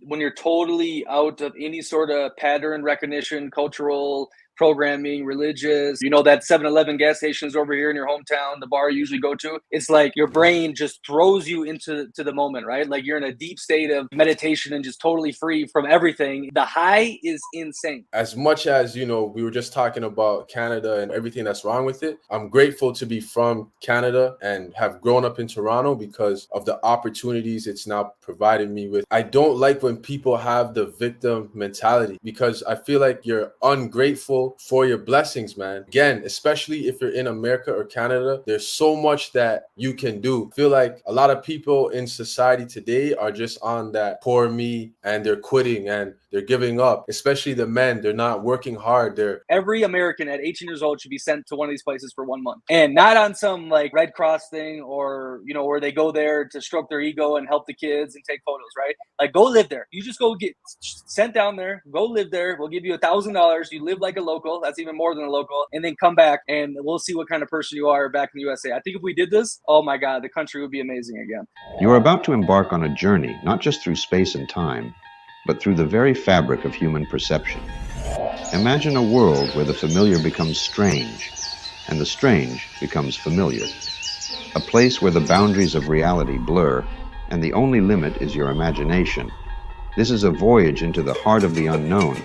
when you're totally out of any sort of pattern recognition, cultural programming, religious, that 7-Eleven gas station is over here in your hometown, the bar you usually go to. It's like your brain just throws you into the moment, right? Like you're in a deep state of meditation and just totally free from everything. The high is insane. As much as, we were just talking about Canada and everything that's wrong with it, I'm grateful to be from Canada and have grown up in Toronto because of the opportunities it's now provided me with. I don't like when people have the victim mentality because I feel like you're ungrateful for your blessings, man. Again, especially if you're in America or Canada, there's so much that you can do. I feel like a lot of people in society today are just on that poor me and they're quitting and they're giving up, especially the men. They're not working hard. Every American at 18 years old should be sent to one of these places for 1 month, and not on some like Red Cross thing or where they go there to stroke their ego and help the kids and take photos, right? Like, go live there. You just go get sent down there, go live there. We'll give you $1,000. You live like a local. That's even more than a local, and then come back and we'll see what kind of person you are back in the USA. I think if we did this, oh my God, the country would be amazing again. You are about to embark on a journey, not just through space and time, but through the very fabric of human perception. Imagine a world where the familiar becomes strange, and the strange becomes familiar. A place where the boundaries of reality blur, and the only limit is your imagination. This is a voyage into the heart of the unknown,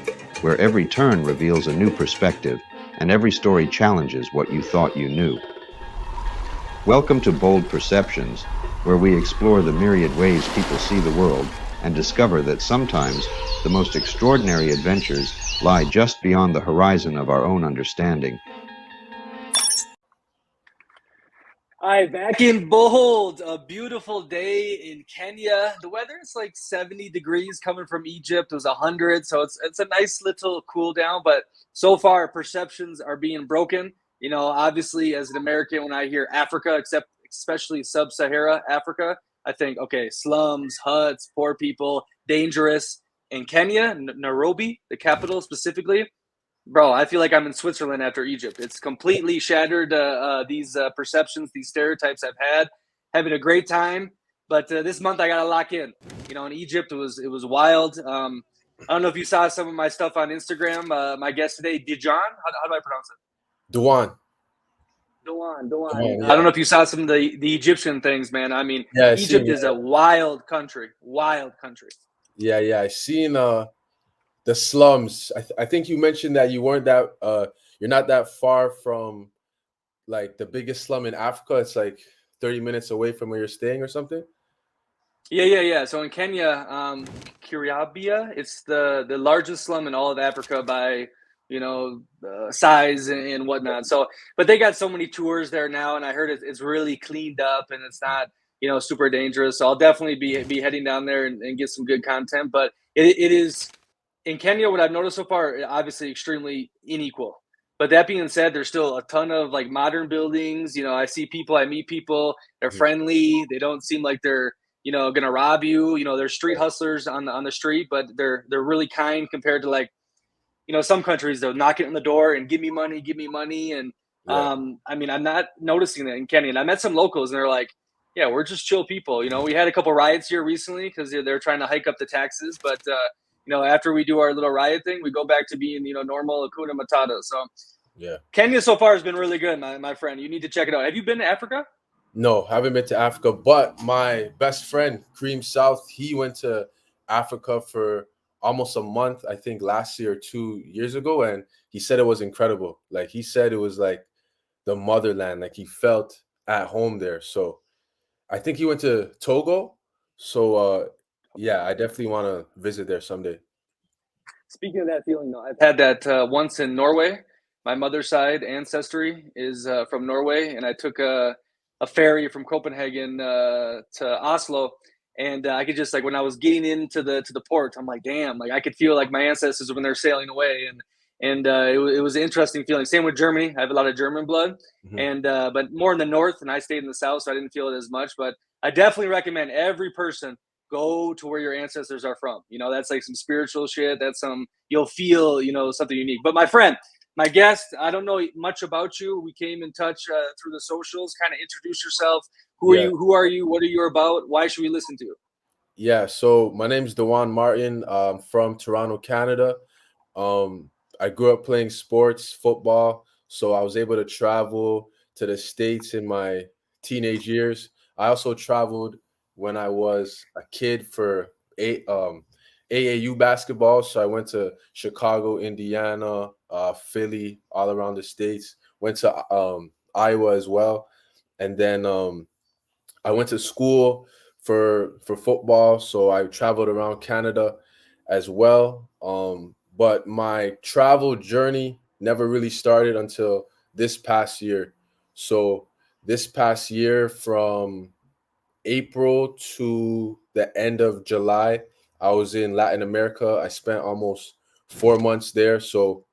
where every turn reveals a new perspective, and every story challenges what you thought you knew. Welcome to Bold Perceptions, where we explore the myriad ways people see the world and discover that sometimes the most extraordinary adventures lie just beyond the horizon of our own understanding. All right, back in Bold, a beautiful day in Kenya. The weather is like 70 degrees coming from Egypt. It was 100, so it's a nice little cool down, but so far perceptions are being broken. Obviously as an American, when I hear Africa, especially sub-Sahara Africa, I think, okay, slums, huts, poor people, dangerous. In Kenya, Nairobi, the capital specifically, bro, I feel like I'm in Switzerland after Egypt. It's completely shattered these perceptions, these stereotypes I've had. Having a great time, but this month I got to lock in. In Egypt, it was wild. I don't know if you saw some of my stuff on Instagram. My guest today, Dejuan, how do I pronounce it? Dejuan. Yeah. I don't know if you saw some of the Egyptian things, man. I mean, yeah, Egypt is a wild country. Yeah. I seen the slums. I think you mentioned that you're not that far from like the biggest slum in Africa. It's like 30 minutes away from where you're staying or something. Yeah. So in Kenya, Kirabia, it's the largest slum in all of Africa by size and whatnot. So, but they got so many tours there now, and I heard it's really cleaned up and it's not super dangerous. So I'll definitely be heading down there and get some good content. But it is in Kenya. What I've noticed so far, obviously extremely unequal. But that being said, there's still a ton of like modern buildings. I meet people. They're friendly. They don't seem like they're gonna rob you. There's street hustlers on the street, but they're really kind compared to like some countries. They'll knock it on the door and give me money. And I mean, I'm not noticing that in Kenya. And I met some locals and they're like, yeah, we're just chill people. We had a couple riots here recently because they're trying to hike up the taxes. But, after we do our little riot thing, we go back to being, normal Hakuna Matata. So yeah, Kenya so far has been really good, my friend. You need to check it out. Have you been to Africa? No, haven't been to Africa. But my best friend, Cream South, he went to Africa for almost a month, I think last year or 2 years ago. And he said it was incredible. Like he said, it was like the motherland. Like he felt at home there. So I think he went to Togo. So yeah, I definitely want to visit there someday. Speaking of that feeling, though, I've had that once in Norway. My mother's side ancestry is from Norway, and I took a ferry from Copenhagen to Oslo. And I could just, like, when I was getting into the port, I'm like, damn, like I could feel like my ancestors when they're sailing away. And it was an interesting feeling. Same with Germany. I have a lot of German blood, and but more in the north, and I stayed in the south, so I didn't feel it as much. But I definitely recommend every person go to where your ancestors are from. That's like some spiritual shit. That's you'll feel, something unique. But my friend, my guest, I don't know much about you. We came in touch through the socials. Kind of introduce yourself. Who are you? What are you about? Why should we listen to you? Yeah, so my name's Dejuan Martin. From Toronto, Canada. Um, I grew up playing sports, football, so I was able to travel to the States in my teenage years. I also traveled when I was a kid for AAU basketball. So I went to Chicago, Indiana, Philly, all around the States. Went to Iowa as well. And then I went to school for football, so I traveled around Canada as well. But my travel journey never really started until this past year. So this past year, from April to the end of July, I was in Latin America. I spent almost 4 months there. So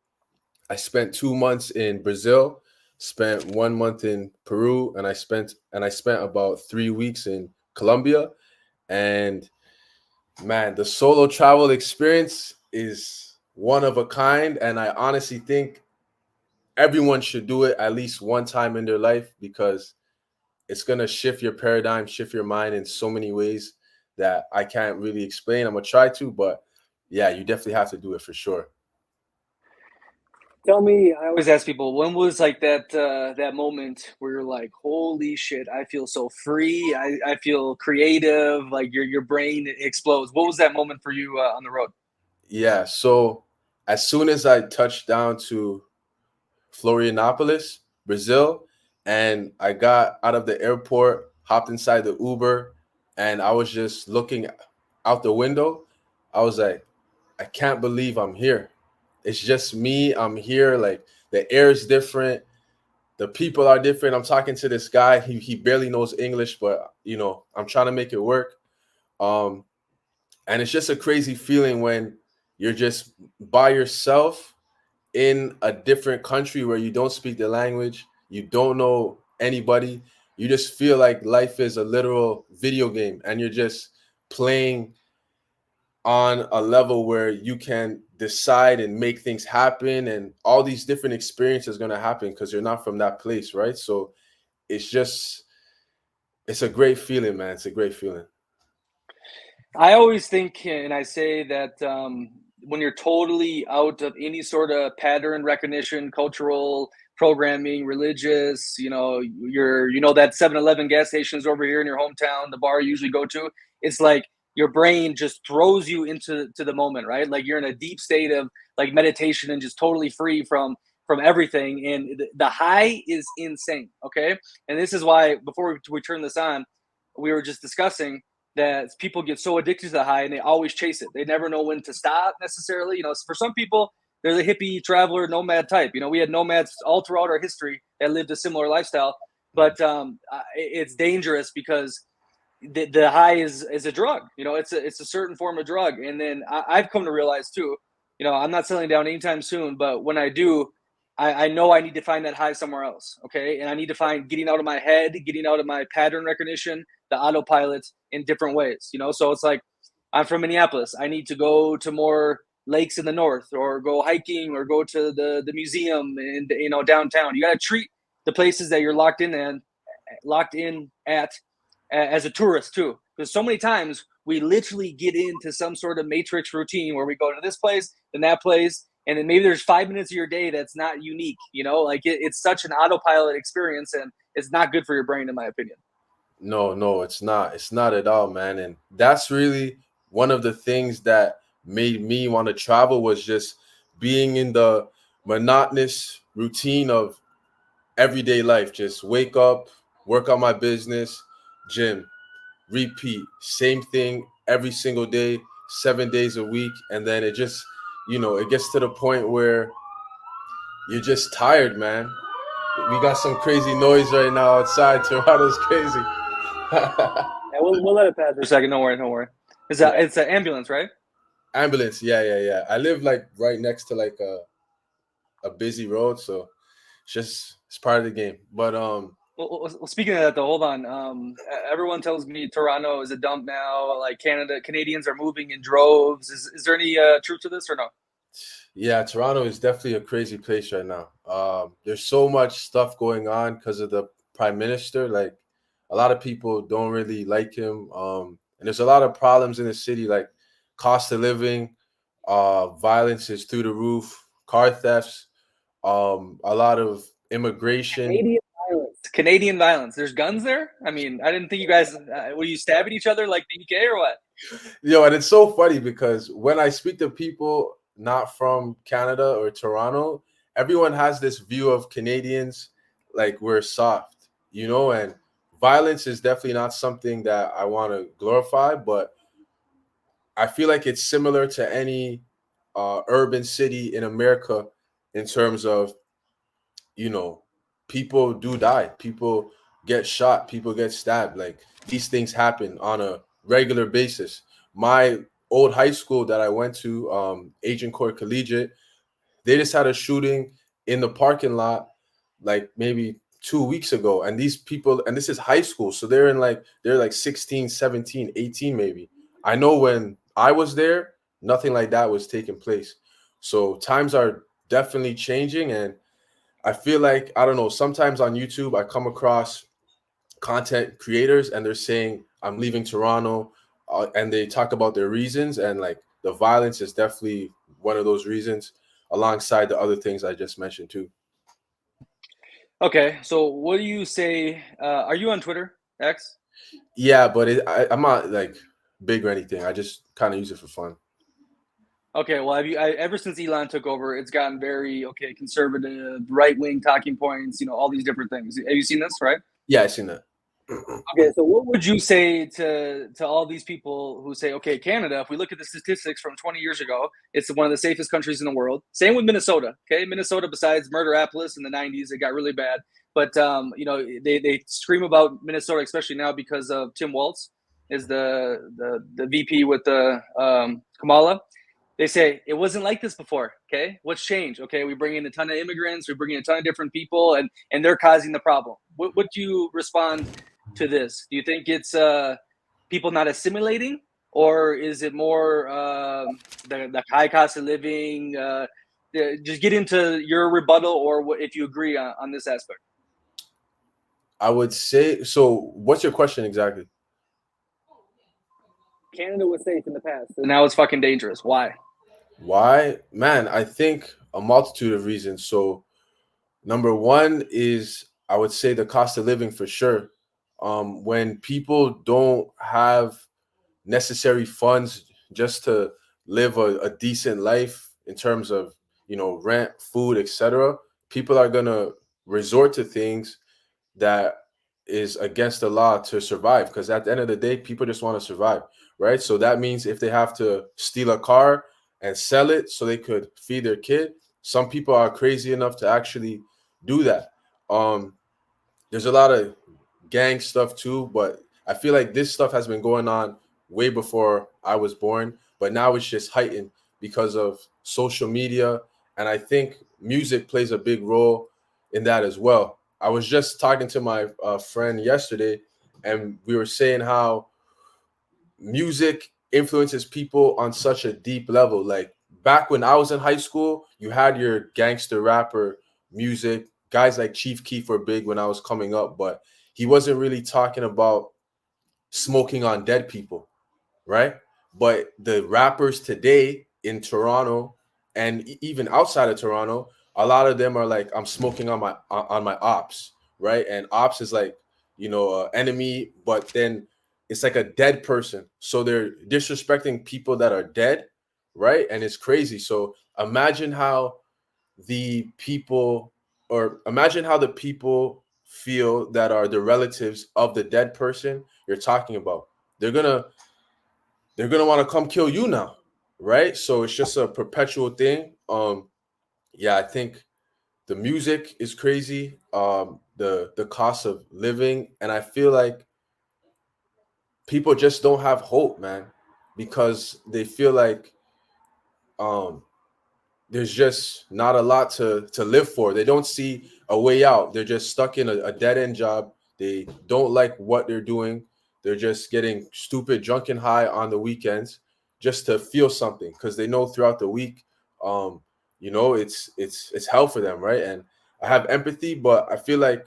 I spent 2 months in Brazil, spent 1 month in Peru, and I spent about 3 weeks in Colombia. And man, the solo travel experience is one of a kind, and I honestly think everyone should do it at least one time in their life because it's gonna shift your paradigm, shift your mind in so many ways that I can't really explain. I'm gonna try to, but yeah, you definitely have to do it for sure. Tell me, I always ask people, when was like that moment where you're like, holy shit, I feel so free, I feel creative, like your brain explodes. What was that moment for you on the road? Yeah, so as soon as I touched down to Florianopolis, Brazil, and I got out of the airport, hopped inside the Uber, and I was just looking out the window. I was like, I can't believe I'm here. It's just me. I'm here. Like the air is different. The people are different. I'm talking to this guy. He barely knows English, but I'm trying to make it work. Um, and it's just a crazy feeling when you're just by yourself in a different country where you don't speak the language, you don't know anybody, you just feel like life is a literal video game and you're just playing on a level where you can decide and make things happen, and all these different experiences going to happen because you're not from that place, right? So it's just it's a great feeling, man. It's a great feeling. I always think, and I say that when you're totally out of any sort of pattern recognition, cultural programming, religious, that 7-Eleven gas stations over here in your hometown, the bar you usually go to, it's like your brain just throws you into the moment, right? Like you're in a deep state of like meditation and just totally free from everything, and the high is insane. Okay, and this is why before we turn this on, we were just discussing that people get so addicted to the high and they always chase it. They never know when to stop necessarily. For some people, they're the hippie traveler nomad type. We had nomads all throughout our history that lived a similar lifestyle, but it's dangerous because the high is a drug. It's a certain form of drug. And then I've come to realize too, I'm not settling down anytime soon, but when I do, I know I need to find that high somewhere else. Okay. And I need to find getting out of my head, getting out of my pattern recognition, the autopilot in different ways. So it's like, I'm from Minneapolis. I need to go to more lakes in the north, or go hiking, or go to the museum and downtown. You got to treat the places that you're locked in at as a tourist too, because so many times we literally get into some sort of matrix routine where we go to this place and that place, and then maybe there's 5 minutes of your day that's not unique. Like it's such an autopilot experience, and it's not good for your brain, in my opinion. No, no, it's not. It's not at all, man. And that's really one of the things that made me want to travel, was just being in the monotonous routine of everyday life. Just wake up, work on my business, gym, repeat, same thing every single day, 7 days a week. And then it just, it gets to the point where you're just tired, man. We got some crazy noise right now outside. Toronto's crazy. Yeah, we'll let it pass for a second. Don't worry, don't worry. It's an ambulance, right? Ambulance, yeah, yeah, yeah. I live like right next to like a busy road, so it's part of the game. But Well, speaking of that, though, hold on. Everyone tells me Toronto is a dump now. Like Canadians are moving in droves. Is there any truth to this or no? yeah, Toronto is definitely a crazy place right now. There's so much stuff going on because of the prime minister. Like a lot of people don't really like him, And there's a lot of problems in the city, like cost of living, violence is through the roof, car thefts, a lot of immigration. Canadian violence. Canadian violence. There's guns there. I mean, I didn't think you guys. Were you stabbing each other like the UK or what? And it's so funny because when I speak to people not from Canada or Toronto, everyone has this view of Canadians like we're soft, and violence is definitely not something that I want to glorify, but I feel like it's similar to any urban city in America in terms of, you know, people do die, people get shot, people get stabbed. Like these things happen on a regular basis. My old high school that I went to, Agent Court Collegiate, they just had a shooting in the parking lot like maybe 2 weeks ago. And these people, and this is high school, so they're like 16, 17, 18 maybe. I know when I was there, nothing like that was taking place. So times are definitely changing. And I feel like, I don't know, sometimes on YouTube I come across content creators and they're saying I'm leaving Toronto, and they talk about their reasons, and like the violence is definitely one of those reasons alongside the other things I just mentioned too. Okay, so what do you say? Are you on Twitter X? Yeah, but I'm not like big or anything. I just kind of use it for fun. Okay, well, ever since Elon took over, it's gotten very conservative, right wing talking points. All these different things. Have you seen this? Right. Yeah, I seen that. Okay, so what would you say to all these people who say, okay, Canada, if we look at the statistics from 20 years ago, it's one of the safest countries in the world. Same with Minnesota. Okay, Minnesota, besides Murderapolis in the 90s, it got really bad. But they scream about Minnesota, especially now because of Tim Walz is the VP with the Kamala. They say it wasn't like this before. Okay, what's changed? Okay, we bring in a ton of immigrants, we bring in a ton of different people, and they're causing the problem. What do you respond to this? Do you think it's people not assimilating, or is it more the high cost of living? Just get into your rebuttal, or if you agree on this aspect. I would say so. What's your question exactly? Canada was safe in the past, and now it's fucking dangerous. Why? Why? Man, I think a multitude of reasons. So number one is, I would say, the cost of living for sure. When people don't have necessary funds just to live a decent life in terms of, rent, food, etc., people are gonna resort to things that is against the law to survive, because at the end of the day people just want to survive, right? So that means if they have to steal a car and sell it so they could feed their kid, some people are crazy enough to actually do that. There's a lot of gang stuff too, but I feel like this stuff has been going on way before I was born, but now it's just heightened because of social media. And I think music plays a big role in that as well. I was just talking to my friend yesterday, and we were saying how music influences people on such a deep level. Like back when I was in high school, you had your gangster rapper music. Guys like Chief Keef were big when I was coming up, but he wasn't really talking about smoking on dead people, right? But the rappers today in Toronto and even outside of Toronto, a lot of them are like, I'm smoking on my ops, right? And ops is like, enemy, but then it's like a dead person, so they're disrespecting people that are dead, right? And it's crazy. So the people imagine how the people feel that are the relatives of the dead person you're talking about. They're gonna want to come kill you now, right? So it's just a perpetual thing. Yeah, I think the music is crazy. The cost of living, and I feel like people just don't have hope, man, because they feel like um there's just not a lot to live for. They don't see a way out. They're just stuck in a dead end job. They don't like what they're doing. They're just getting stupid drunk and high on the weekends just to feel something, because they know throughout the week, it's hell for them, right? And I have empathy, but I feel like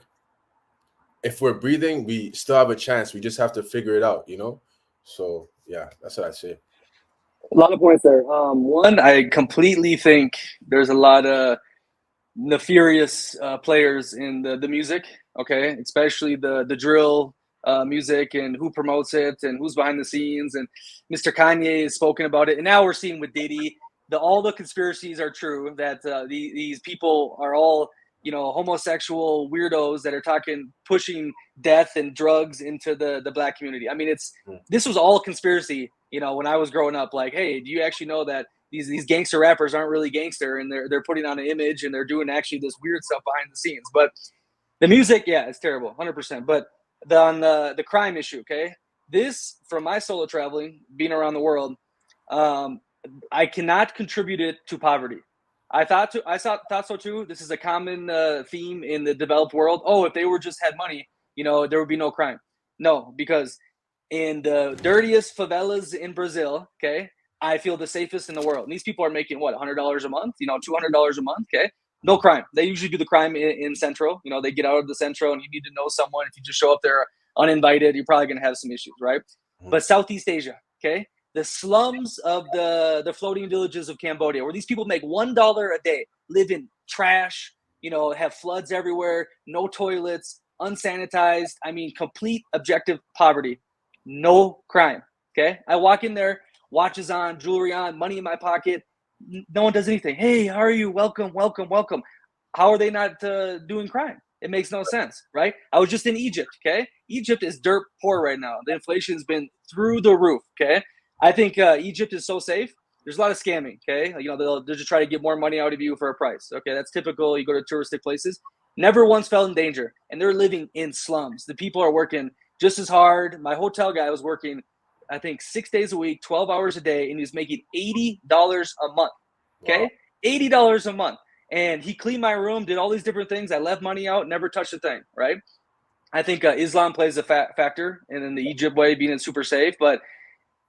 if we're breathing, we still have a chance. We just have to figure it out. So yeah, that's what I say. A lot of points there. One, I completely think there's a lot of nefarious players in the music. Okay, especially the drill music and who promotes it and who's behind the scenes. And Mr. Kanye has spoken about it, and now we're seeing with Diddy, all the conspiracies are true. That these people are all homosexual weirdos that are pushing death and drugs into the black community. I mean, this was all conspiracy. When I was growing up, like, hey, do you actually know that these gangster rappers aren't really gangster, and they're putting on an image, and they're doing actually this weird stuff behind the scenes. But the music, yeah, it's terrible, 100%. But on the crime issue, okay, this from my solo traveling, being around the world, um, I cannot contribute it to poverty. I thought so too. This is a common theme in the developed world. Oh, if they were just had money, there would be no crime. No, because in the dirtiest favelas in Brazil, okay, I feel the safest in the world. And these people are making what, $100 a month, $200 a month, okay? No crime. They usually do the crime in Centro. They get out of the Centro, and you need to know someone. If you just show up there uninvited, you're probably going to have some issues, right? Mhm. But Southeast Asia, okay, the slums of the floating villages of Cambodia, where these people make $1 a day, live in trash, have floods everywhere, no toilets, unsanitized. I mean, complete objective poverty, no crime. Okay, I walk in there, watches on, jewelry on, money in my pocket. No one does anything. Hey, how are you? Welcome, welcome, welcome. How are they not doing crime? It makes no sense, right? I was just in Egypt. Okay, Egypt is dirt poor right now. The inflation's been through the roof. Okay, I think Egypt is so safe. There's a lot of scamming. Okay, they'll just try to get more money out of you for a price. Okay, that's typical. You go to touristic places. Never once fell in danger, and they're living in slums. The people are working just as hard. My hotel guy was working, I think, 6 days a week, 12 hours a day, and he was making $80 a month. Okay, Wow. $80 a month, and he cleaned my room, did all these different things. I left money out, never touched a thing. Right? I think Islam plays a factor, and in the Egypt way, being super safe, but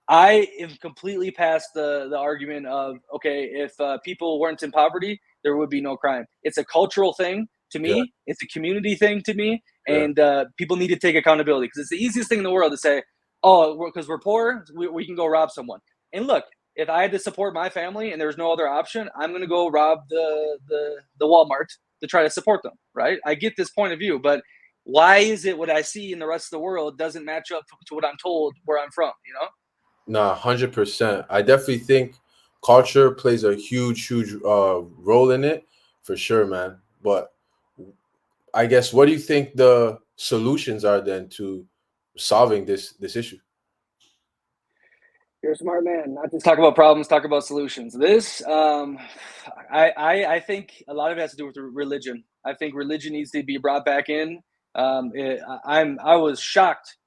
I am completely past the argument of, okay, if people weren't in poverty, there would be no crime. It's a cultural thing to Yeah. me. It's a community thing to me, Yeah. and people need to take accountability, because it's the easiest thing in the world to say, oh, because we're poor, we can go rob someone. And look, if I had to support my family and there's no other option, I'm going to go rob the Walmart to try to support them, right? I get this point of view, but why is it what I see in the rest of the world doesn't match up to what I'm told where I'm from, Nah, 100%. I definitely think culture plays a huge role in it, for sure, man. But I guess, what do you think the solutions are then to solving this issue? You're a smart man. Not just talk about problems, talk about solutions. This, I think a lot of it has to do with religion. I think religion needs to be brought back in. I was shocked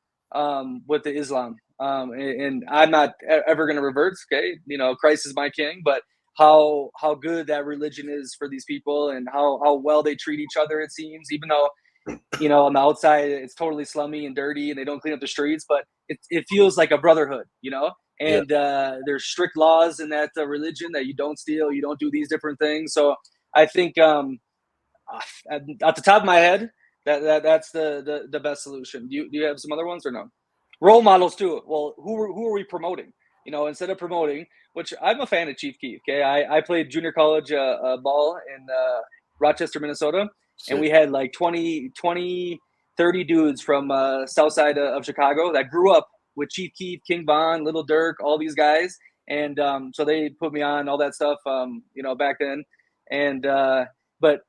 with the Islam, and I'm not ever going to revert. Okay, Christ is my king, but how good that religion is for these people, and how well they treat each other. It seems, even though on the outside it's totally slummy and dirty, and they don't clean up the streets, but it feels like a brotherhood, Yeah. and there's strict laws in that religion that you don't steal, you don't do these different things. So I think at the top of my head, that's the best solution. Do you have some other ones, or no? Role models too. Well, who are we promoting? Instead of promoting, which I'm a fan of Chief Keef. Okay, I played junior college ball in Rochester, Minnesota, and we Sick. had like 30 dudes from south side of Chicago that grew up with Chief Keef, King Von, Little Dirk, all these guys. And so they put me on all that stuff, back then. And but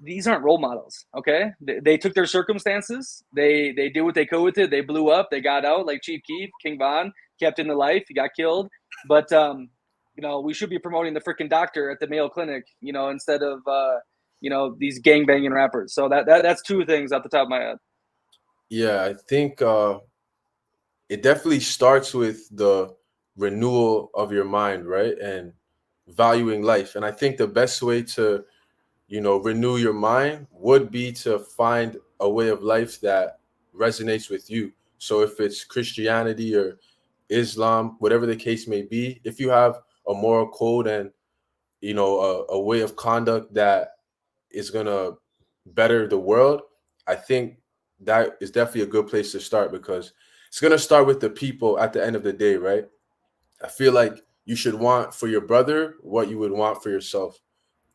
these aren't role models. Okay, they took their circumstances. They did what they could with it. They blew up. They got out, like Chief Keef, King Von, kept in the life. He got killed, but we should be promoting the freaking doctor at the Mayo Clinic, instead of these gang banging rappers. So that's two things off the top of my head. Yeah, I think it definitely starts with the renewal of your mind, right? And valuing life. And I think the best way to, renew your mind would be to find a way of life that resonates with you. So if it's Christianity or Islam, whatever the case may be, if you have a moral code and, a way of conduct that is going to better the world, I think that is definitely a good place to start, because it's gonna start with the people at the end of the day, right? I feel like you should want for your brother what you would want for yourself.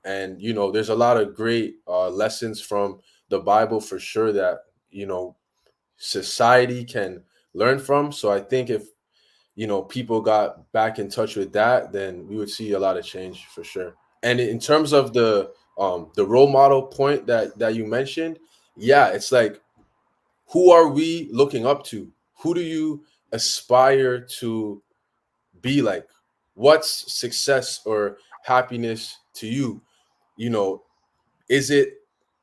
And there's a lot of great lessons from the Bible for sure that society can learn from. So I think if people got back in touch with that, then we would see a lot of change for sure. And in terms of the role model point that you mentioned, yeah, it's like, who are we looking up to? Who do you aspire to be like? What's success or happiness to you? You know, is it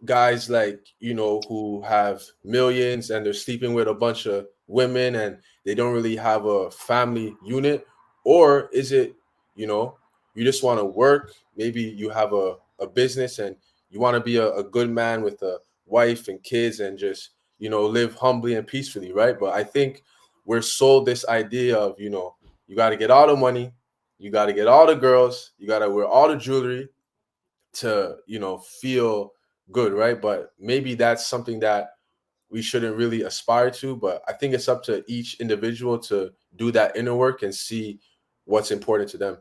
guys like, who have millions and they're sleeping with a bunch of women and they don't really have a family unit? Or is it, you know, you just want to work? Maybe you have a business and you want to be a good man with a wife and kids and just, live humbly and peacefully, right? But I think we're sold this idea of, you got to get all the money, you got to get all the girls, you got to wear all the jewelry to feel good, right? But maybe that's something that we shouldn't really aspire to. But I think it's up to each individual to do that inner work and see what's important to them.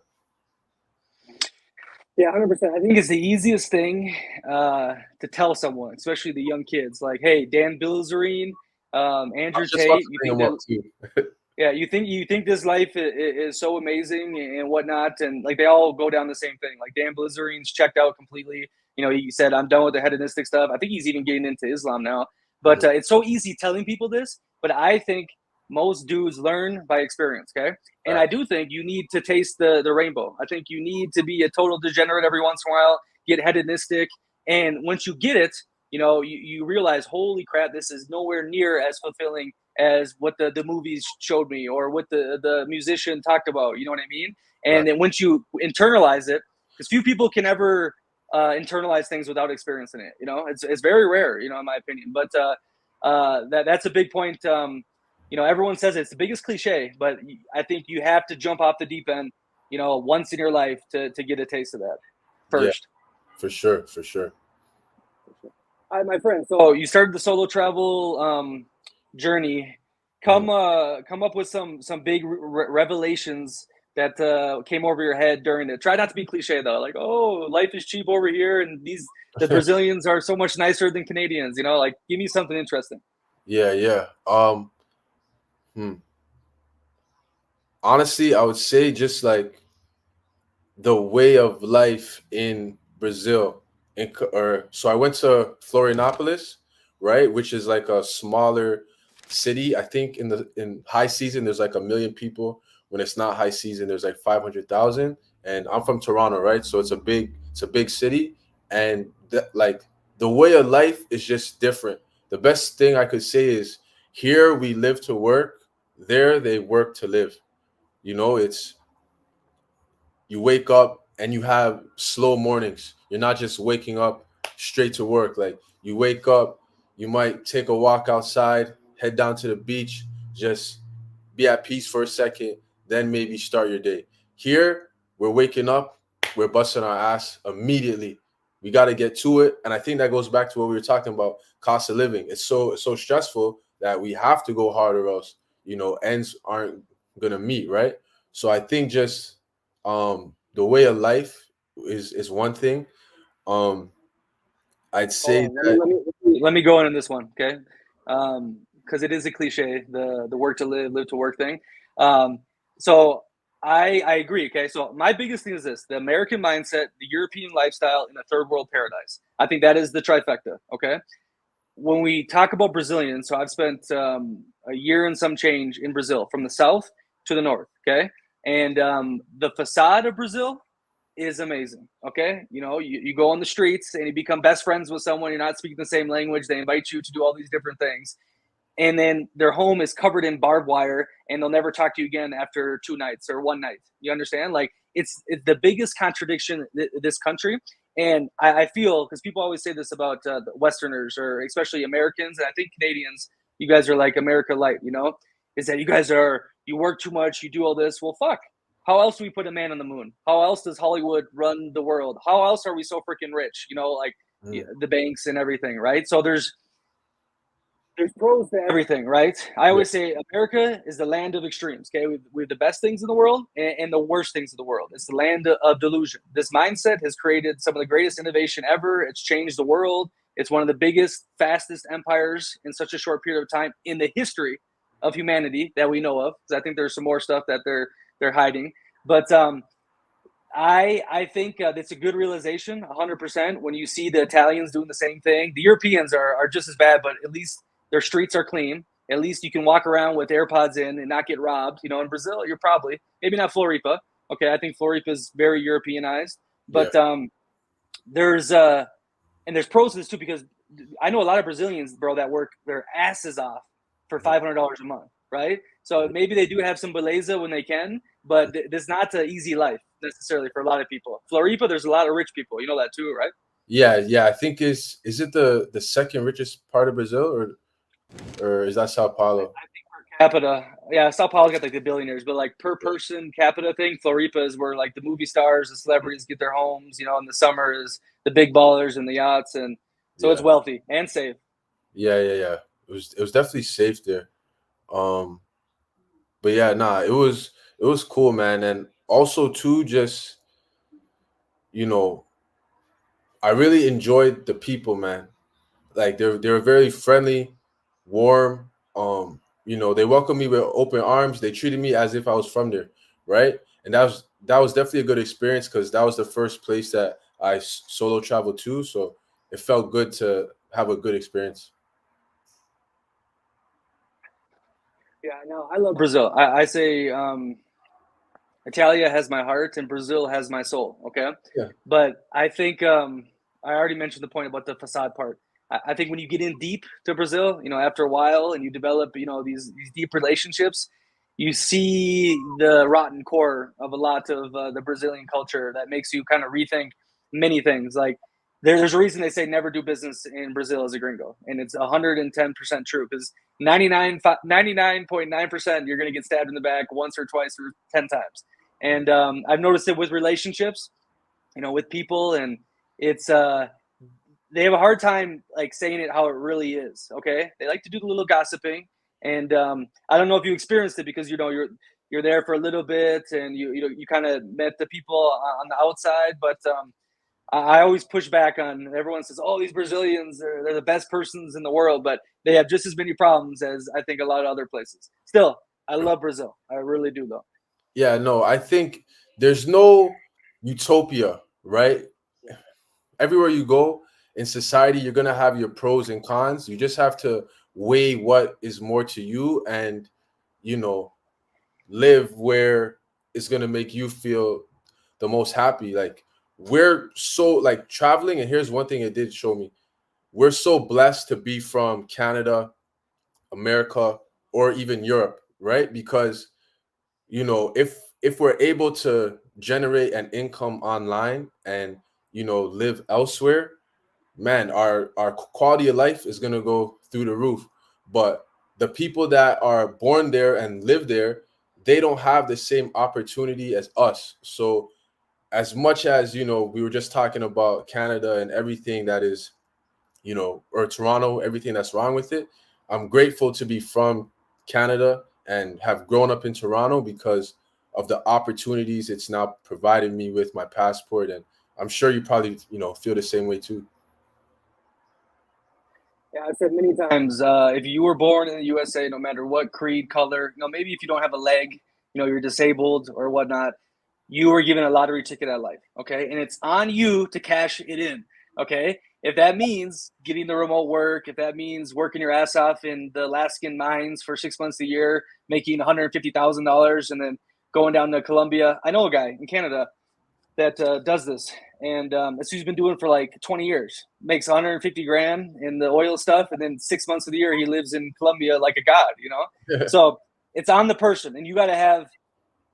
Yeah, 100%. I think it's the easiest thing to tell someone, especially the young kids. Like, hey, Dan Bilzerine, I Andrew was just about Tate. to You bring think them up that? too. Yeah, you think this life is so amazing and whatnot, and like they all go down the same thing. Like Dan Bilzerine's checked out completely. He said, "I'm done with the hedonistic stuff." I think he's even getting into Islam now. But Mhm. it's so easy telling people this. But I think most dudes learn by experience. Okay, and I Facts. do think you need to taste the rainbow. I think you need to be a total degenerate every once in a while, get hedonistic, and once you get it, you realize, holy crap, this is nowhere near as fulfilling as what the movies showed me or what the musician talked about. You know what I mean? And Facts. then once you internalize it, because few people can ever internalize things without experiencing it. It's very rare. In my opinion. But that's a big point. Everyone says it's the biggest cliche, but I think you have to jump off the deep end. Once in your life to get a taste of that Yeah, first. for sure, for sure. Hi, my friend. So you started the solo travel journey. Mhm. Come up with some big revelations that came over your head during it. Try not to be cliche though. Like, oh, life is cheap over here, and the Brazilians are so much nicer than Canadians. Like give me something interesting. Yeah, yeah. Hmm. Honestly, I would say just like the way of life in Brazil. So I went to Florianopolis, right, which is like a smaller city. I think in high season there's like 1 million people. When it's not high season, there's like 500,000. And I'm from Toronto, right? So it's a big city, and like the way of life is just different. The best thing I could say is here we live to work, there they work to live. It's you wake up and you have slow mornings. You're not just waking up straight to work. Like you wake up, you might take a walk outside, head down to the beach, just be at peace for a second, then maybe start your day. Here, we're waking up, we're busting our ass immediately. We got to get to it, and I think that goes back to what we were talking about, cost of living. It's so stressful that we have to go hard, or else ends aren't gonna meet, right? So I think just the way of life is one thing. um I'd Hold say on, let me that. let me go in on this one, okay? Because it is a cliche, the work to live, live to work thing. Um, so I agree. Okay, so my biggest thing is this: the American mindset, the European lifestyle, and the third world paradise. I think that is the trifecta. Okay, when we talk about Brazilians, so I've spent a year and some change in Brazil, from the south to the north. Okay, and the facade of Brazil is amazing. Okay, you go on the streets and you become best friends with someone. You're not speaking the same language. They invite you to do all these different things, and then their home is covered in barbed wire, and they'll never talk to you again after 2 nights or one night. You understand? Like it's the biggest contradiction this country. And I feel, because people always say this about the Westerners, or especially Americans, and I think Canadians, you guys are like America light. Is that you work too much, you do all this. Well, fuck. How else do we put a man on the moon? How else does Hollywood run the world? How else are we so freaking rich? Like Mm, the banks and everything, right? So there's there's pros to everything, right? I Yeah. always say America is the land of extremes. Okay, we have the best things in the world and the worst things in the world. It's the land of delusion. This mindset has created some of the greatest innovation ever. It's changed the world. It's one of the biggest, fastest empires in such a short period of time in the history of humanity that we know of. Because I think there's some more stuff that they're hiding. But I think that's a good realization, 100%. When you see the Italians doing the same thing, the Europeans are just as bad, but at least their streets are clean. At least you can walk around with AirPods in and not get robbed. You know, in Brazil, you're probably maybe not Floripa. Okay, I think Floripa is very Europeanized, Yeah. but there's and there's pros to this too because I know a lot of Brazilians, bro, that work their asses off for $500 a month, right? So maybe they do have some beleza when they can, but it's not an easy life necessarily for a lot of people. Floripa, there's a lot of rich people. You know that too, right? Yeah, yeah. I think is it the second richest part of Brazil, or is that Sao Paulo? Capita, yeah, Sao Paulo got like the billionaires, but like per person capita thing, Floripa is where like the movie stars, the celebrities get their homes. You know, in the summer is the big ballers and the yachts, and so it's Yeah, wealthy and safe. yeah, yeah, yeah. It was definitely safe there. Um, but yeah, nah, it was cool, man, and also too, just you know, I really enjoyed the people, man. Like they were very friendly, warm. They welcomed me with open arms. They treated me as if I was from there, right? And that was definitely a good experience because that was the first place that I solo traveled to. So it felt good to have a good experience. Yeah, no, I love Brazil. I say Italia has my heart and Brazil has my soul. Okay, Yeah, but I think I already mentioned the point about the facade part. I think when you get in deep to Brazil, you know, after a while and you develop, you know, these deep relationships, you see the rotten core of a lot of the Brazilian culture that makes you kind of rethink many things. Like there's a reason they say never do business in Brazil as a gringo, and it's 110% true because 99.9% you're going to get stabbed in the back once or twice or 10 times. And I've noticed it with relationships, you know, with people, and it's they have a hard time like saying it how it really is. Okay, they like to do the little gossiping, and I don't know if you experienced it because you know you're there for a little bit and you kind of met the people on the outside, but I always push back on everyone says, "Oh, these Brazilians they're the best persons in the world," but they have just as many problems as I think a lot of other places. Still, I love Brazil. I really do, though. yeah. No, I think there's no utopia, right? Everywhere you go in society, you're gonna have your pros and cons. You just have to weigh what is more to you, and you know, live where it's gonna make you feel the most happy. Like we're so like traveling, and here's one thing it did show me: we're so blessed to be from Canada, America, or even Europe, right? Because if we're able to generate an income online and live elsewhere, man, our quality of life is gonna go through the roof. But the people that are born there and live there, they don't have the same opportunity as us. So as much as we were just talking about Canada and everything that is, or Toronto, everything that's wrong with it, I'm grateful to be from Canada and have grown up in Toronto because of the opportunities it's now provided me with my passport. And I'm sure you probably feel the same way too. Yeah, I've said many times, if you were born in the USA, no matter what creed, color, maybe if you don't have a leg, you're disabled or whatnot, you were given a lottery ticket at life, okay? And it's on you to cash it in, okay? If that means getting the remote work, if that means working your ass off in the Alaskan mines for 6 months a year, making $150,000 and then going down to Colombia. I know a guy in Canada that does this, and that's what he's been doing for like 20 years. Makes 150 grand in the oil stuff, and then 6 months of the year he lives in Colombia like a god. So it's on the person, and you got to have.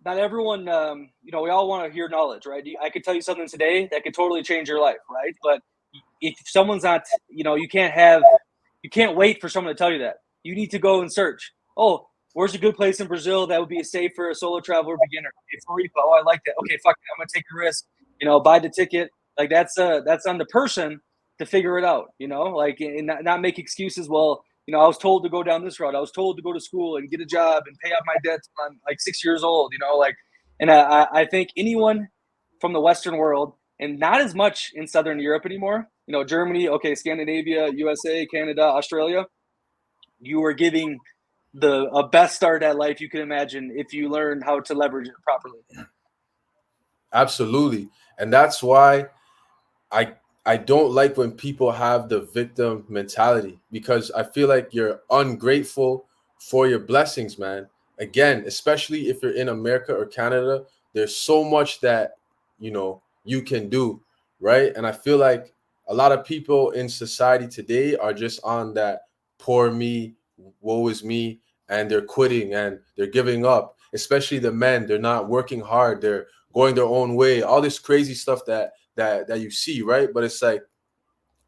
Not everyone, we all want to hear knowledge, right? I could tell you something today that could totally change your life, right? But if someone's not, you can't wait for someone to tell you that. You need to go and search. Oh, where's a good place in Brazil that would be safe for a solo traveler beginner? It's Floripa. Oh, I like that. Okay, fuck it. I'm gonna take a risk. Buy the ticket. Like that's on the person to figure it out. Like and not make excuses. Well, I was told to go down this route. I was told to go to school and get a job and pay off my debt till I'm like 6 years old. Like, and I think anyone from the Western world, and not as much in Southern Europe anymore. Germany, okay, Scandinavia, USA, Canada, Australia. You are giving a best start at life you can imagine if you learn how to leverage it properly. Absolutely. And that's why I I don't like when people have the victim mentality, because I feel like you're ungrateful for your blessings, man. Again, especially if you're in America or Canada, there's so much that you can do, right? And I feel like a lot of people in society today are just on that poor me, woe is me, and they're quitting and they're giving up. Especially the men, they're not working hard, they're going their own way, all this crazy stuff that you see, right? But it's like,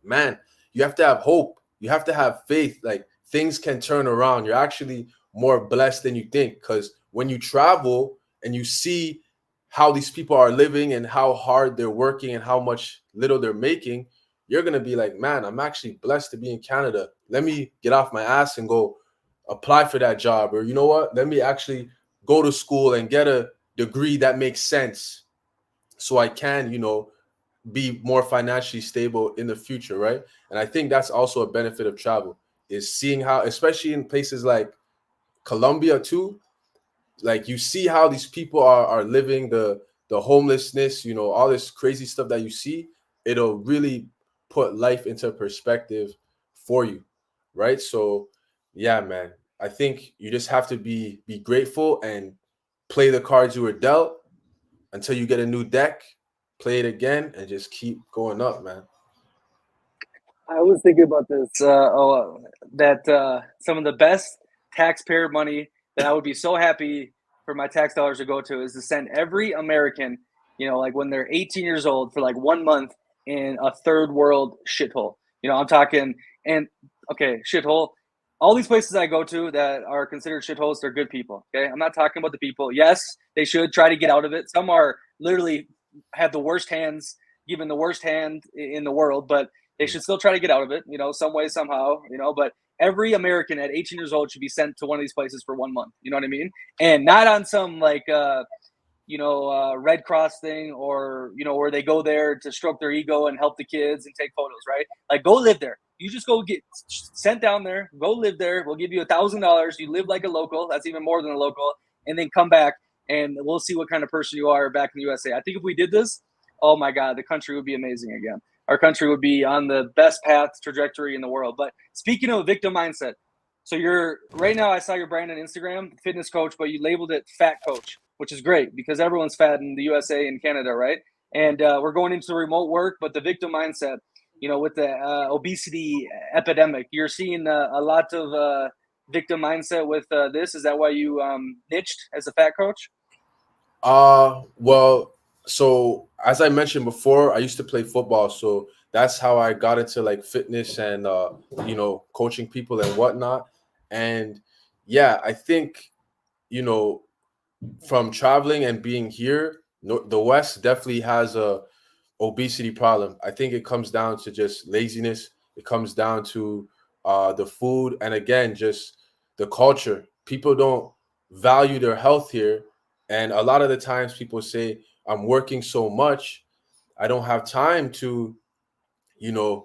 man, you have to have hope. You have to have faith. Like, things can turn around. You're actually more blessed than you think, because when you travel and you see how these people are living and how hard they're working and how much little they're making, you're going to be like, man, I'm actually blessed to be in Canada. Let me get off my ass and go apply for that job. Or you know what? Let me actually go to school and get a degree that makes sense so I can, be more financially stable in the future, right? And I think that's also a benefit of travel, is seeing how, especially in places like Colombia too, like you see how these people are living, the homelessness, all this crazy stuff that you see. It'll really put life into perspective for you, right? So yeah, man, I think you just have to be grateful and play the cards you were dealt until you get a new deck, play it again, and just keep going up, man. I was thinking about this. That some of the best taxpayer money that I would be so happy for my tax dollars to go to is to send every American, like when they're 18 years old, for like 1 month in a third world shithole. I'm talking, and okay, shithole. All these places I go to that are considered shitholes, they're good people. Okay, I'm not talking about the people. Yes, they should try to get out of it. Some are literally have the worst hands, given the worst hand in the world, but they should still try to get out of it, some way, somehow, but every American at 18 years old should be sent to one of these places for 1 month. You know what I mean? And not on some like, Red Cross thing, or, where they go there to stroke their ego and help the kids and take photos, right? Like, go live there. You just go get sent down there, go live there. We'll give you $1,000. You live like a local. That's even more than a local. And then come back and we'll see what kind of person you are back in the USA. I think if we did this, oh my God, the country would be amazing again. Our country would be on the best path trajectory in the world. But speaking of victim mindset, so you're right now, I saw your brand on Instagram, fitness coach, but you labeled it fat coach, which is great because everyone's fat in the USA and Canada, right? And we're going into remote work, but the victim mindset, with the obesity epidemic, you're seeing a lot of victim mindset with this. Is that why you niched as a fat coach? Well, so as I mentioned before, I used to play football, so that's how I got into like fitness and coaching people and whatnot. And yeah, I think you know from traveling and being here, no, the West definitely has a obesity problem. I think it comes down to just laziness. It comes down to the food, and again, just the culture. People don't value their health here, and a lot of the times people say, "I'm working so much, I don't have time to,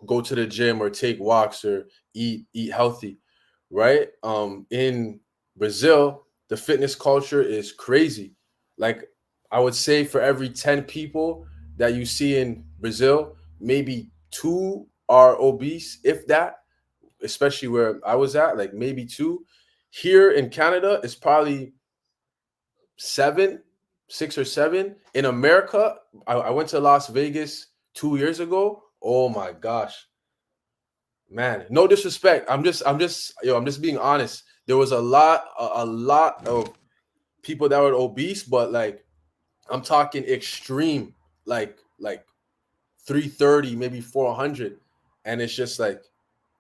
go to the gym or take walks or eat healthy," right? In Brazil, the fitness culture is crazy. Like, I would say for every 10 people that you see in Brazil, maybe two are obese, if that, especially where I was at, like maybe two. Here in Canada, it's probably seven, 6 or 7. In America, I went to Las Vegas 2 years ago. Oh my gosh, man, no disrespect. I'm just being honest. There was a lot of people that were obese, but like I'm talking extreme, like 330, maybe 400. And it's just like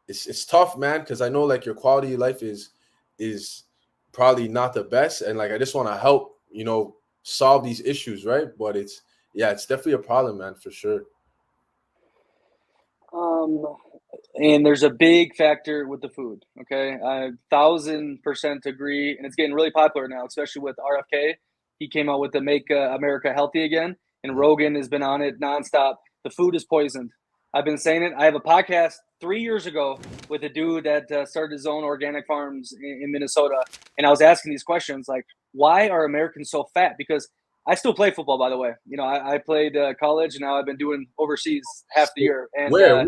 it's tough, man, because I know like your quality of life is probably not the best. And like I just want to help, solve these issues, right? But it's definitely a problem, man, for sure. Um, And there's a big factor with the food. Okay, I 1,000% agree, and it's getting really popular now, especially with RFK. He came out with the Make America Healthy Again, and Mhm. Rogan has been on it nonstop. The food is poisoned. I've been saying it. I have a podcast 3 years ago with a dude that started his own organic farms in Minnesota, and I was asking these questions like, why are Americans so fat? Because I still play football, by the way. You know, I played college, and now I've been doing overseas half the year, and Where?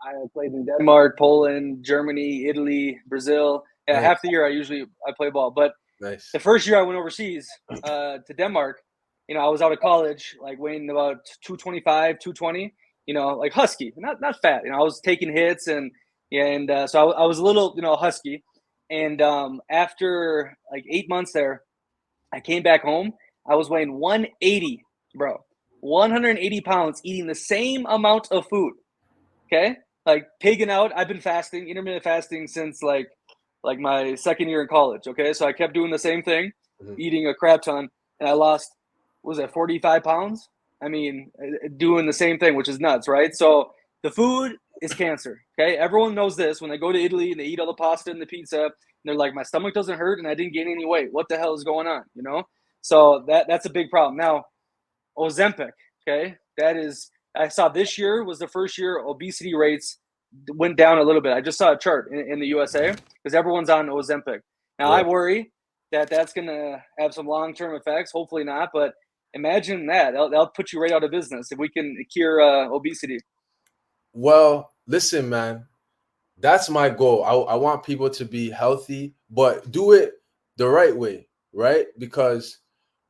I played in Denmark, Poland, Germany, Italy, Brazil. Yeah, half the Nice, year I play ball. But the nice. first year I went overseas to Denmark, you know, I was out of college, like weighing about 225, 220. You know, like husky, not fat. You know, I was taking hits and so I was a little, you know, husky. And after like 8 months there, I came back home. I was weighing 180, bro, 180 pounds, eating the same amount of food. Okay, like pigging out. I've been fasting, intermittent fasting since like my second year in college. Okay, so I kept doing the same thing, Mhm. eating a crap ton, and I lost, what was that, 45 pounds? I mean, doing the same thing, which is nuts, right? So the food is cancer. Okay, everyone knows this. When they go to Italy and they eat all the pasta and the pizza, and they're like, my stomach doesn't hurt and I didn't gain any weight. What the hell is going on? You know, so that's a big problem. Now Ozempic, okay, that is. I saw this year was the first year obesity rates went down a little bit. I just saw a chart in the USA because everyone's on Ozempic. Now I Yeah. worry that that's going to have some long term effects. Hopefully not, but imagine that they'll put you right out of business if we can cure obesity. Well, listen, man. That's my goal. I want people to be healthy, but do it the right way, right? Because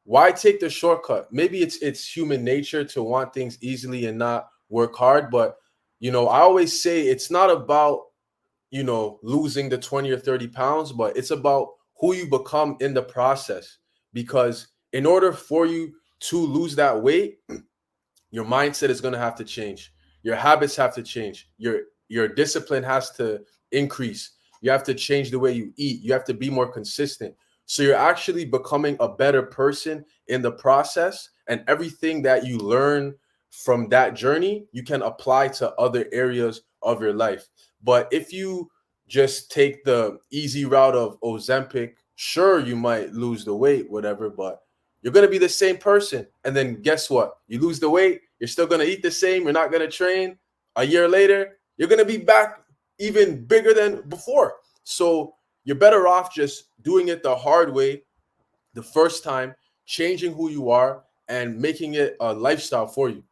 why take the shortcut? Maybe it's human nature to want things easily and not work hard, but I always say it's not about, losing the 20 or 30 pounds, but it's about who you become in the process. Because in order for you to lose that weight, your mindset is going to have to change, your habits have to change, your discipline has to increase, you have to change the way you eat, you have to be more consistent, so you're actually becoming a better person in the process, and everything that you learn from that journey you can apply to other areas of your life. But if you just take the easy route of Ozempic, sure, you might lose the weight, whatever, but you're going to be the same person. And then guess what? You lose the weight, you're still going to eat the same, you're not going to train. A year later, you're going to be back even bigger than before. So you're better off just doing it the hard way the first time, changing who you are and making it a lifestyle for you.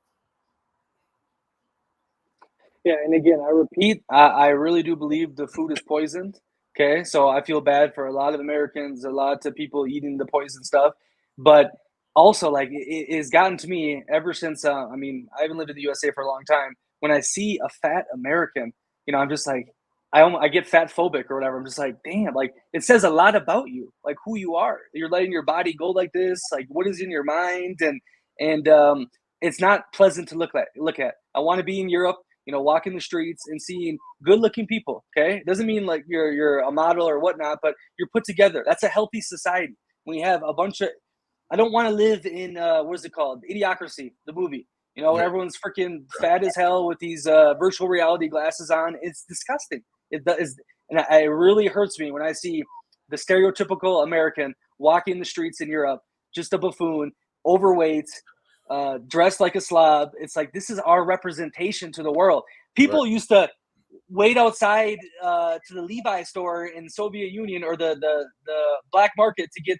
Yeah, and again, I repeat, I really do believe the food is poisoned. Okay, so I feel bad for a lot of Americans, a lot of people eating the poison stuff. But also, like, it's gotten to me ever since. I mean, I haven't lived in the USA for a long time. When I see a fat American, you know, I'm just like, I get fat phobic or whatever. I'm just like, damn, like it says a lot about you, like who you are. You're letting your body go like this. Like, what is in your mind? And it's not pleasant to look at. Look at. I want to be in Europe, you know, walking the streets and seeing good looking people. Okay. It doesn't mean like you're a model or whatnot, but you're put together. That's a healthy society. When you have a bunch of, I don't want to live in, what is it called? Idiocracy, the movie. You know, Yeah. everyone's freaking fat as hell with these virtual reality glasses on. It's disgusting. It does. And it really hurts me when I see the stereotypical American walking the streets in Europe, just a buffoon, overweight, dressed like a slob. It's like this is our representation to the world. Right. People used to wait outside to the Levi store in Soviet Union or the black market to get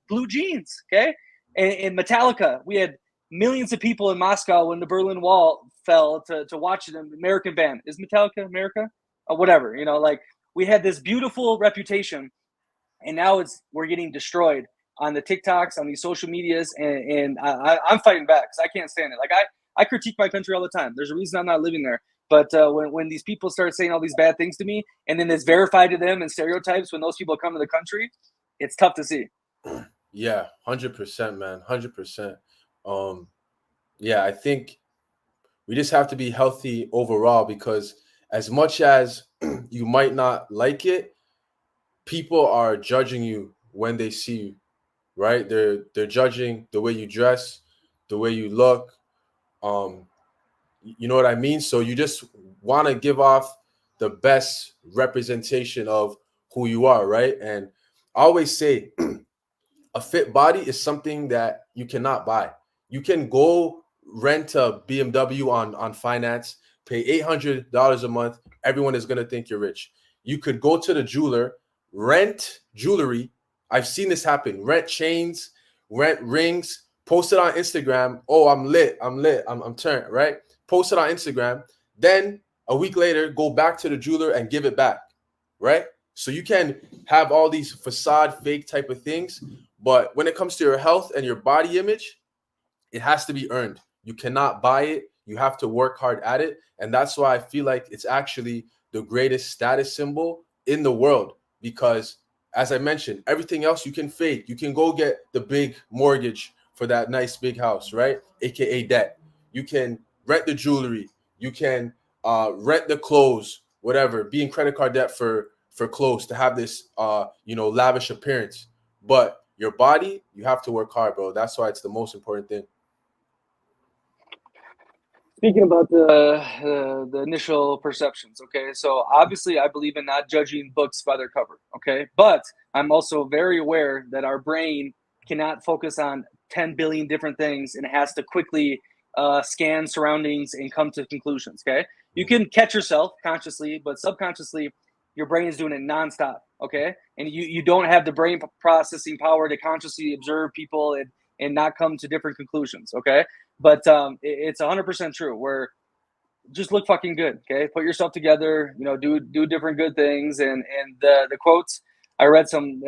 blue jeans. Okay, and Metallica. We had millions of people in Moscow when the Berlin Wall fell to watch an American band. Is Metallica America? Whatever. You know, like we had this beautiful reputation, and now we're getting destroyed on the TikToks, on these social medias, and I'm fighting back because I can't stand it. Like I critique my country all the time. There's a reason I'm not living there. But when these people start saying all these bad things to me, and then it's verified to them and stereotypes when those people come to the country, it's tough to see. Yeah, 100%, man. 100%. Um, yeah, I think we just have to be healthy overall, because as much as you might not like it, people are judging you when they see you, right? They're judging the way you dress, the way you look. Um, You know what I mean? So you just want to give off the best representation of who you are, right? And I always say a fit body is something that you cannot buy. You can go rent a BMW on finance, pay $800 a month. Everyone is going to think you're rich. You could go to the jeweler, rent jewelry. I've seen this happen. Rent chains, rent rings, post it on Instagram. Oh, I'm lit. I'm turned, right? Post it on Instagram. Then a week later, go back to the jeweler and give it back, right? So you can have all these facade fake type of things, but when it comes to your health and your body image, it has to be earned. You cannot buy it. You have to work hard at it. And that's why I feel like it's actually the greatest status symbol in the world. Because as I mentioned, everything else you can fake. You can go get the big mortgage for that nice big house, right? AKA debt. You can rent the jewelry. You can rent the clothes, whatever, be in credit card debt for clothes to have this lavish appearance. But your body, you have to work hard, bro. That's why it's the most important thing. Speaking about the initial perceptions, okay, so obviously I believe in not judging books by their cover, okay, but I'm also very aware that our brain cannot focus on 10 billion different things and it has to quickly scan surroundings and come to conclusions, okay? You can catch yourself consciously, but subconsciously, your brain is doing it nonstop, okay? And you don't have the brain processing power to consciously observe people and not come to different conclusions, okay? But it's 100% true. Where just look fucking good, okay? Put yourself together, do different good things, and the quotes. I read some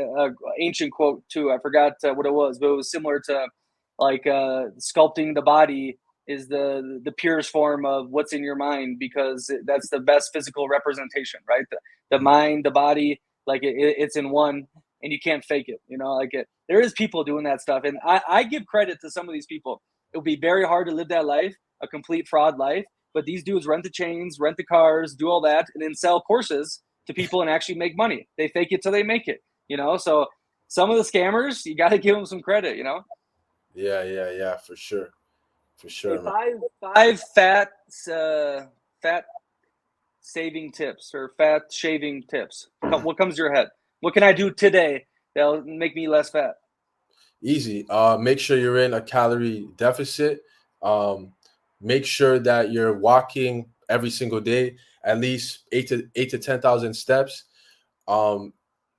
ancient quote too. I forgot what it was, but it was similar to like sculpting the body is the purest form of what's in your mind because that's the best physical representation, right? The mind, the body, like it's in one, and you can't fake it. Like there is people doing that stuff, and I give credit to some of these people. It would be very hard to live that life, a complete fraud life. But these dudes rent the chains, rent the cars, do all that, and then sell courses to people and actually make money. They fake it till they make it, So some of the scammers, you got to give them some credit, Yeah, for sure, Hey, man. five fat saving tips or fat shaving tips. What comes to your head? What can I do today that'll make me less fat? Easy. Make sure you're in a calorie deficit. Make sure that you're walking every single day, at least 8 to 10,000 steps. Um,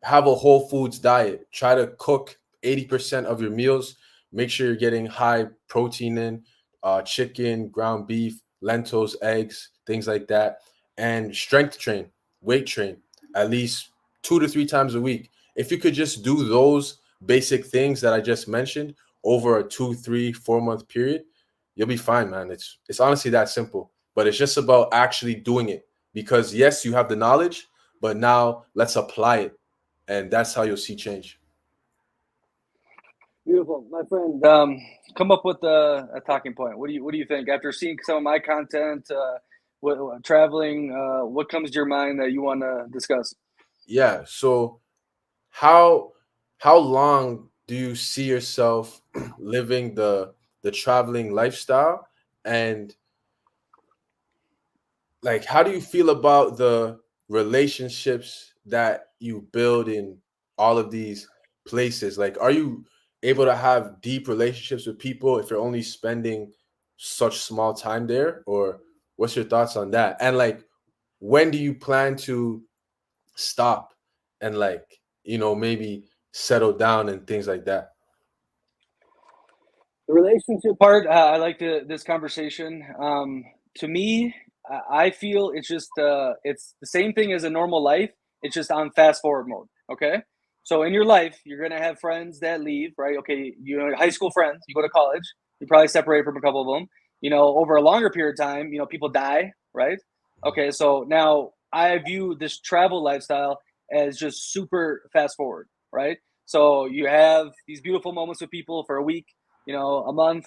have a whole foods diet. Try to cook 80% of your meals. Make sure you're getting high protein in, chicken, ground beef, lentils, eggs, things like that. And strength train, weight train, at least 2 to 3 times a week. If you could just do those basic things that I just mentioned over a 2, 3, 4 month period, you'll be fine, man. It's honestly that simple. But it's just about actually doing it. Because yes, you have the knowledge, but now let's apply it. And that's how you'll see change. Beautiful, my friend. Come up with a talking point. What do you think after seeing some of my content? Traveling? What comes to your mind that you want to discuss? Yeah. So how how long do you see yourself living the traveling lifestyle? And like how do you feel about the relationships that you build in all of these places? Like are you able to have deep relationships with people if you're only spending such small time there? Or what's your thoughts on that? And like when do you plan to stop and like maybe settle down and things like that? The relationship part, I like this conversation. To me, I feel it's just it's the same thing as a normal life. It's just on fast forward mode. Okay, so in your life, you're gonna have friends that leave, right? Okay, high school friends. You go to college, you probably separate from a couple of them. Over a longer period of time, people die, right? Okay, so now I view this travel lifestyle as just super fast forward, right? So you have these beautiful moments with people for a week, a month,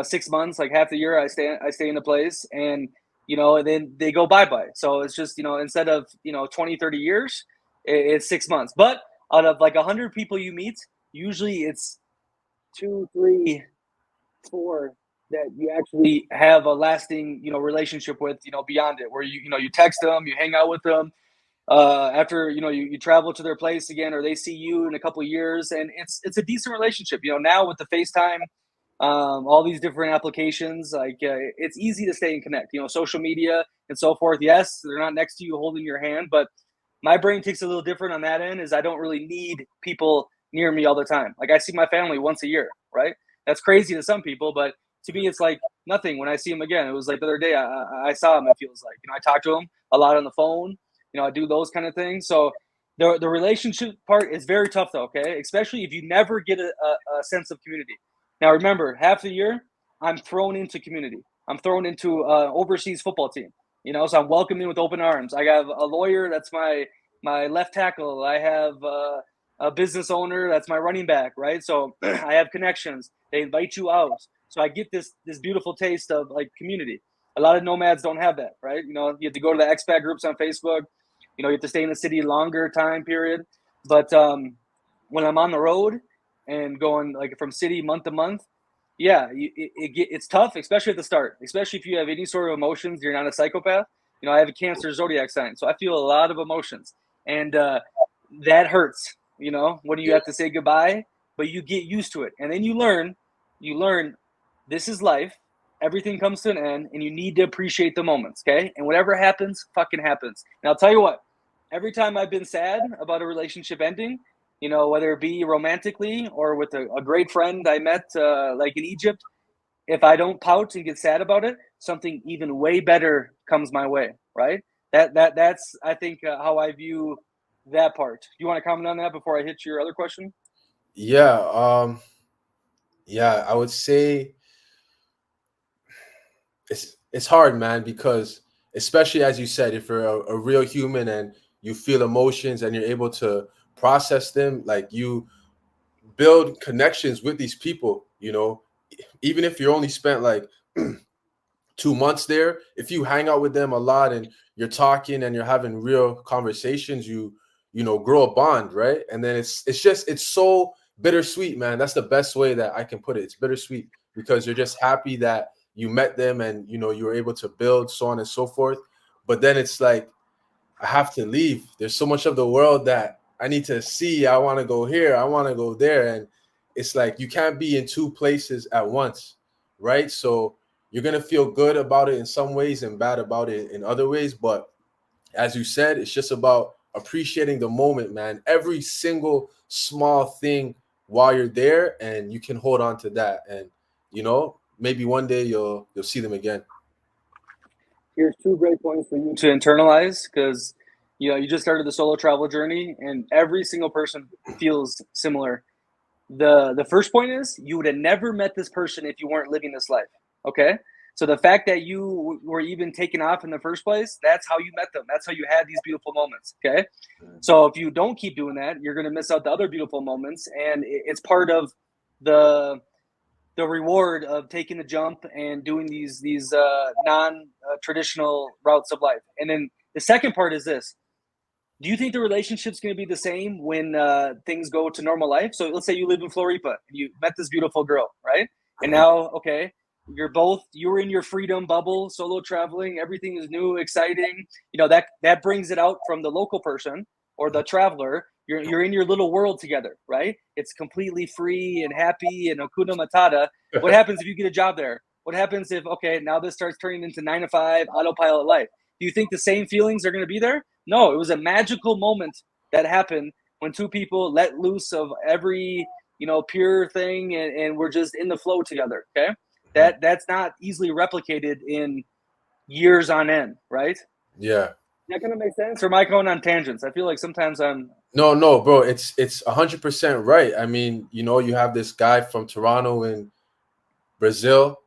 6 months, like half the year I stay in the place, and then they go bye-bye. So it's just, instead of, 20, 30 years, it's 6 months. But out of like 100 people you meet, usually it's 2, 3, 4, that you actually have a lasting, relationship with, beyond it, where you text them, you hang out with them, after you travel to their place again, or they see you in a couple of years, and it's a decent relationship. Now with the FaceTime, all these different applications, like it's easy to stay and connect. Social media and so forth. Yes, they're not next to you holding your hand, but my brain takes a little different on that end. Is I don't really need people near me all the time. Like I see my family once a year, right? That's crazy to some people, but to me, it's like nothing when I see them again. It was like the other day I saw him. It feels like I talk to him a lot on the phone. I do those kind of things. So the relationship part is very tough, though. Okay, especially if you never get a sense of community. Now remember, half the year I'm thrown into community. I'm thrown into overseas football team. So I'm welcoming with open arms. I have a lawyer that's my left tackle. I have a business owner that's my running back, right? So I have connections. They invite you out, so I get this beautiful taste of like community. A lot of nomads don't have that, right? You have to go to the expat groups on Facebook. You have to stay in the city longer time period. But when I'm on the road and going like from city month to month, yeah, it's tough, especially at the start, especially if you have any sort of emotions. You're not a psychopath. I have a Cancer zodiac sign, so I feel a lot of emotions, and that hurts. When you have to say goodbye, but you get used to it, and then you learn. This is life. Everything comes to an end, and you need to appreciate the moments, okay? And whatever happens, fucking happens. And I'll tell you what, every time I've been sad about a relationship ending, whether it be romantically or with a great friend I met, like in Egypt, if I don't pout and get sad about it, something even way better comes my way, right? That's I think how I view that part. You want to comment on that before I hit your other question? Yeah, I would say it's hard, man, because especially as you said, if you're a real human and you feel emotions and you're able to process them, like you build connections with these people, even if you only spent like 2 months there, if you hang out with them a lot and you're talking and you're having real conversations, you grow a bond, right? And then it's so bittersweet, man. That's the best way that I can put it. It's bittersweet because you're just happy that you met them and you were able to build, so on and so forth. But then it's like, I have to leave. There's so much of the world that I need to see. I want to go here, I want to go there. And it's like you can't be in two places at once, right? So you're going to feel good about it in some ways and bad about it in other ways. But as you said, it's just about appreciating the moment, man. Every single small thing while you're there, and you can hold on to that. And maybe one day you'll see them again. Here's two great points for you to internalize, because you just started the solo travel journey, and every single person feels similar. The first point is you would have never met this person if you weren't living this life. Okay. So the fact that you were even taken off in the first place, that's how you met them. That's how you had these beautiful moments. Okay. So if you don't keep doing that, you're going to miss out the other beautiful moments. And it's part of the reward of taking the jump and doing these non-traditional routes of life. And then the second part is this. Do you think the relationship's going to be the same when things go to normal life? So let's say you live in Floripa and you met this beautiful girl, right? And now, okay, you're in your freedom bubble, solo traveling. Everything is new, exciting. That brings it out from the local person or the traveler. You're in your little world together, right? It's completely free and happy and hakuna matata. What happens if you get a job there? What happens if, okay, now this starts turning into 9 to 5 autopilot life? Do you think the same feelings are going to be there? No, it was a magical moment that happened when two people let loose of every, pure thing and we're just in the flow together. Okay. That's not easily replicated in years on end, right? Yeah. That kind of makes sense. Or am I going on tangents? I feel like sometimes I'm. No, bro. It's 100% right. I mean, you have this guy from Toronto in Brazil.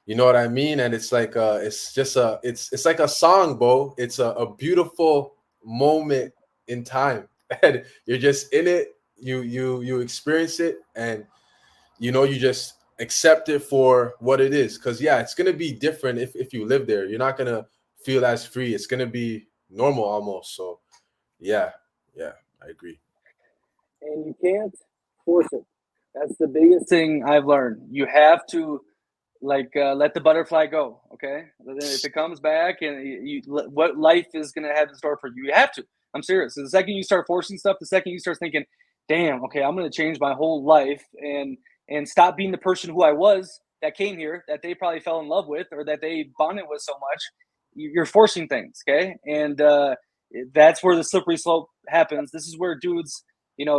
You know what I mean? And it's like it's like a song, bro. It's a beautiful moment in time, and you're just in it. You experience it, and you just accept it for what it is. Because yeah, it's gonna be different if you live there. You're not gonna feel as free. It's gonna be normal almost. So yeah, I agree. And you can't force it. That's the biggest thing I've learned. You have to let the butterfly go. Okay, if it comes back, and what life is going to have in store for you, you have to. I'm serious. So the second you start forcing stuff, the second you start thinking, damn, okay, I'm going to change my whole life and stop being the person who I was that came here, that they probably fell in love with, or that they bonded with so much, you're forcing things. Okay, and that's where the slippery slope happens. This is where dudes,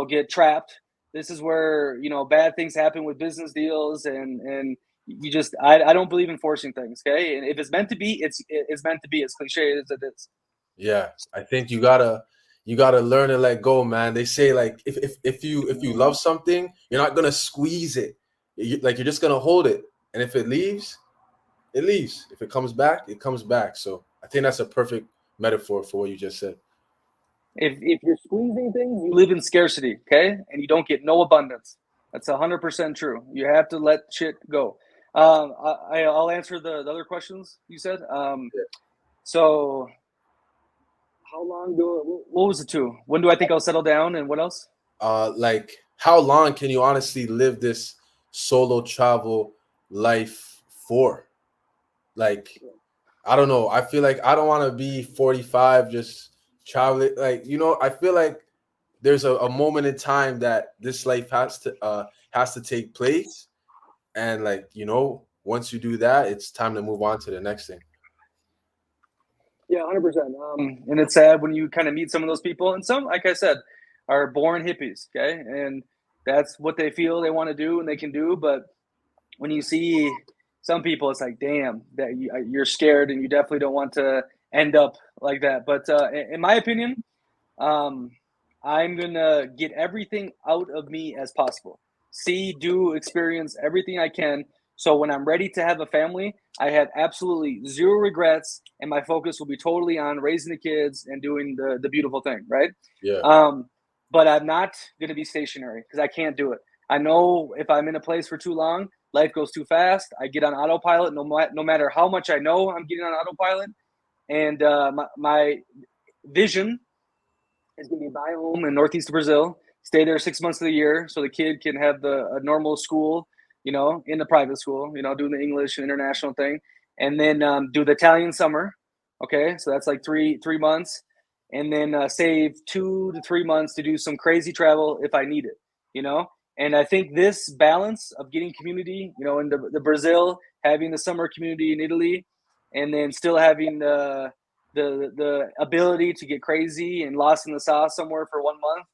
get trapped. This is where bad things happen with business deals, and you just I don't believe in forcing things. Okay, and if it's meant to be, it's meant to be. As cliche as it is. Yeah, I think you gotta learn to let go, man. They say like if you love something, you're not gonna squeeze it. You're just gonna hold it, and if it leaves, it leaves. If it comes back, it comes back. So I think that's a perfect metaphor for what you just said. If you're squeezing things, you live in scarcity. Okay, and you don't get no abundance. That's 100% true. You have to let shit go. I'll answer the other questions you said. So how long do what was the two? When do I think I'll settle down, and what else? Like how long can you honestly live this solo travel life for? Like I don't know. I feel like I don't want to be 45 just traveling. Like, I feel like there's a moment in time that this life has to take place. And like, once you do that, it's time to move on to the next thing. Yeah, 100%. And it's sad when you kind of meet some of those people, and some, like I said, are born hippies. Okay, and that's what they feel they want to do and they can do. But when you see some people, it's like, damn, that you're scared, and you definitely don't want to end up like that. But in my opinion, um, I'm gonna get everything out of me as possible. See, do, experience everything I can. So when I'm ready to have a family, I have absolutely zero regrets, and my focus will be totally on raising the kids and doing the beautiful thing, right? Yeah. Um, but I'm not gonna be stationary because I can't do it. I know if I'm in a place for too long, life goes too fast. I get on autopilot, no matter how much I know I'm getting on autopilot, and my vision is going to be buy a home in northeast Brazil, stay there 6 months of the year, so the kid can have a normal school, in the private school, doing the English and international thing, and then do the Italian summer. Okay, so that's like three months, and then save 2 to 3 months to do some crazy travel if I need it. And I think this balance of getting community, in the Brazil, having the summer community in Italy, and then still having the ability to get crazy and lost in the sauce somewhere for 1 month.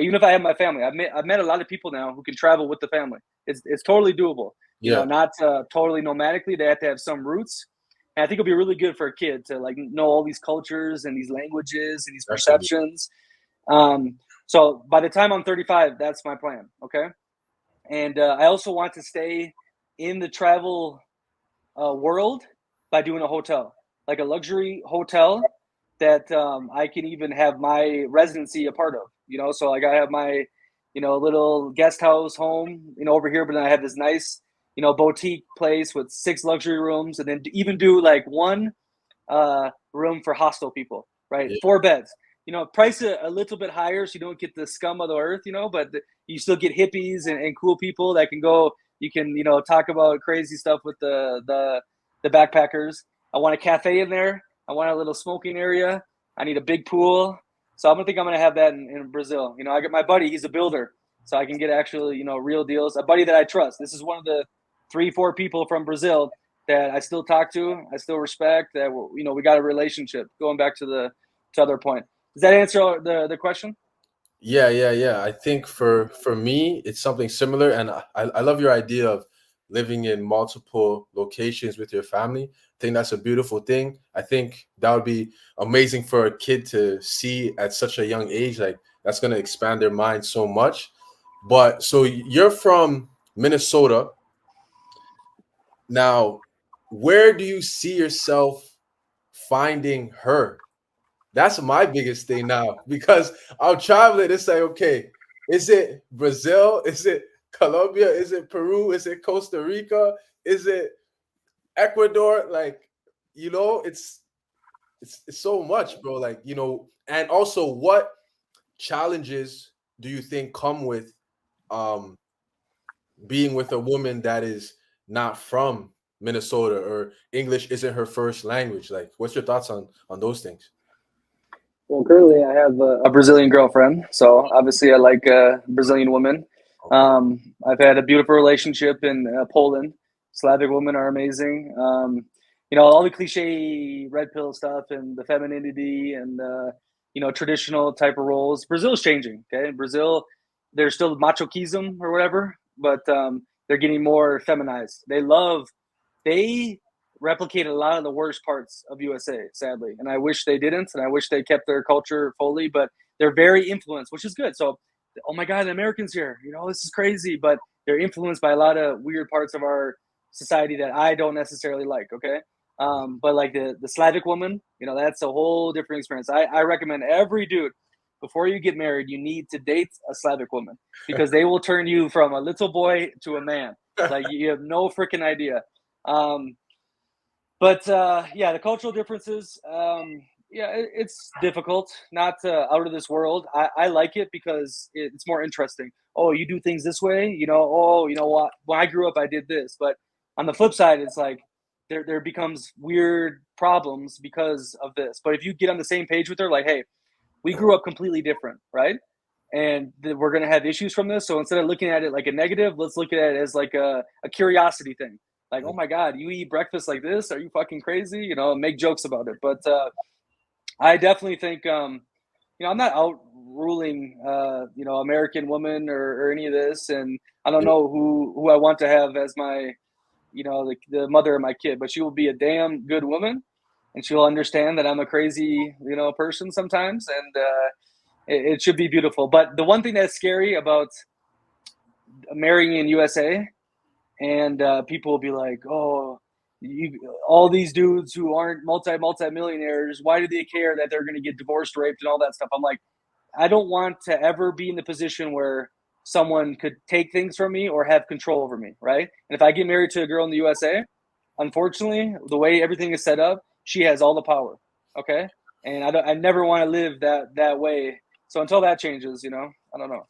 Even if I have my family, I've met a lot of people now who can travel with the family. It's totally doable. Yeah. Not totally nomadically. They have to have some roots. And I think it'll be really good for a kid to like know all these cultures and these languages and these Definitely. perceptions. So by the time I'm 35, that's my plan. Okay. And I also want to stay in the travel world by doing a hotel, like a luxury hotel that I can even have my residency a part of. So like I have my, little guest house home, over here, but then I have this nice, boutique place with 6 luxury rooms, and then even do like one room for hostel people, right? Yeah. 4 beds. Price it a little bit higher so you don't get the scum of the earth, but you still get hippies and cool people that can go. You can, talk about crazy stuff with the backpackers. I want a cafe in there. I want a little smoking area. I need a big pool. So I'm gonna think I'm gonna have that in Brazil. I got my buddy. He's a builder, so I can get actually, real deals. A buddy that I trust. This is one of the 3, 4 people from Brazil that I still talk to, I still respect. That we got a relationship. Going back to the other point. Does that answer the question? Yeah, yeah, yeah. I think for me, it's something similar, and I love your idea of living in multiple locations with your family. I think that's a beautiful thing. I think that would be amazing for a kid to see at such a young age. Like that's going to expand their mind so much. But so you're from Minnesota. Now, where do you see yourself finding her? That's my biggest thing now because I'm traveling. It's like, okay, is it Brazil? Is it Colombia? Is it Peru? Is it Costa Rica? Is it Ecuador? Like, it's so much, bro. Like, and also what challenges do you think come with um being with a woman that is not from Minnesota, or English isn't her first language? Like, what's your thoughts on those things? Well, currently I have a Brazilian girlfriend, so obviously I like Brazilian women. Okay. I've had a beautiful relationship in Poland. Slavic women are amazing. All the cliche red pill stuff and the femininity and traditional type of roles. Brazil's changing. Okay, in Brazil, there's still machismo or whatever, but they're getting more feminized. They replicate a lot of the worst parts of USA, sadly. And I wish they didn't, and I wish they kept their culture fully, but they're very influenced, which is good. So, oh my God, the Americans here, this is crazy, but they're influenced by a lot of weird parts of our society that I don't necessarily like, okay? But like the Slavic woman, that's a whole different experience. I recommend every dude, before you get married, you need to date a Slavic woman because they will turn you from a little boy to a man. Like you have no freaking idea. But the cultural differences, it's difficult, not out of this world. I like it because it's more interesting. Oh, you do things this way, oh, you know what? When I grew up, I did this. But on the flip side, it's like there becomes weird problems because of this. But if you get on the same page with her, like, hey, we grew up completely different, right? And we're going to have issues from this. So instead of looking at it like a negative, let's look at it as like a curiosity thing. Like, oh my God, you eat breakfast like this? Are you fucking crazy? Make jokes about it. But I definitely think, I'm not out ruling, American women or any of this. And I don't know who I want to have as my, the mother of my kid, but she will be a damn good woman. And she'll understand that I'm a crazy, person sometimes. And it should be beautiful. But the one thing that's scary about marrying in USA, and people will be like, oh, all these dudes who aren't multi-millionaires, why do they care that they're going to get divorced, raped, and all that stuff? I'm like, I don't want to ever be in the position where someone could take things from me or have control over me, right? And if I get married to a girl in the USA, unfortunately, the way everything is set up, she has all the power, okay? And I never want to live that way. So until that changes, I don't know.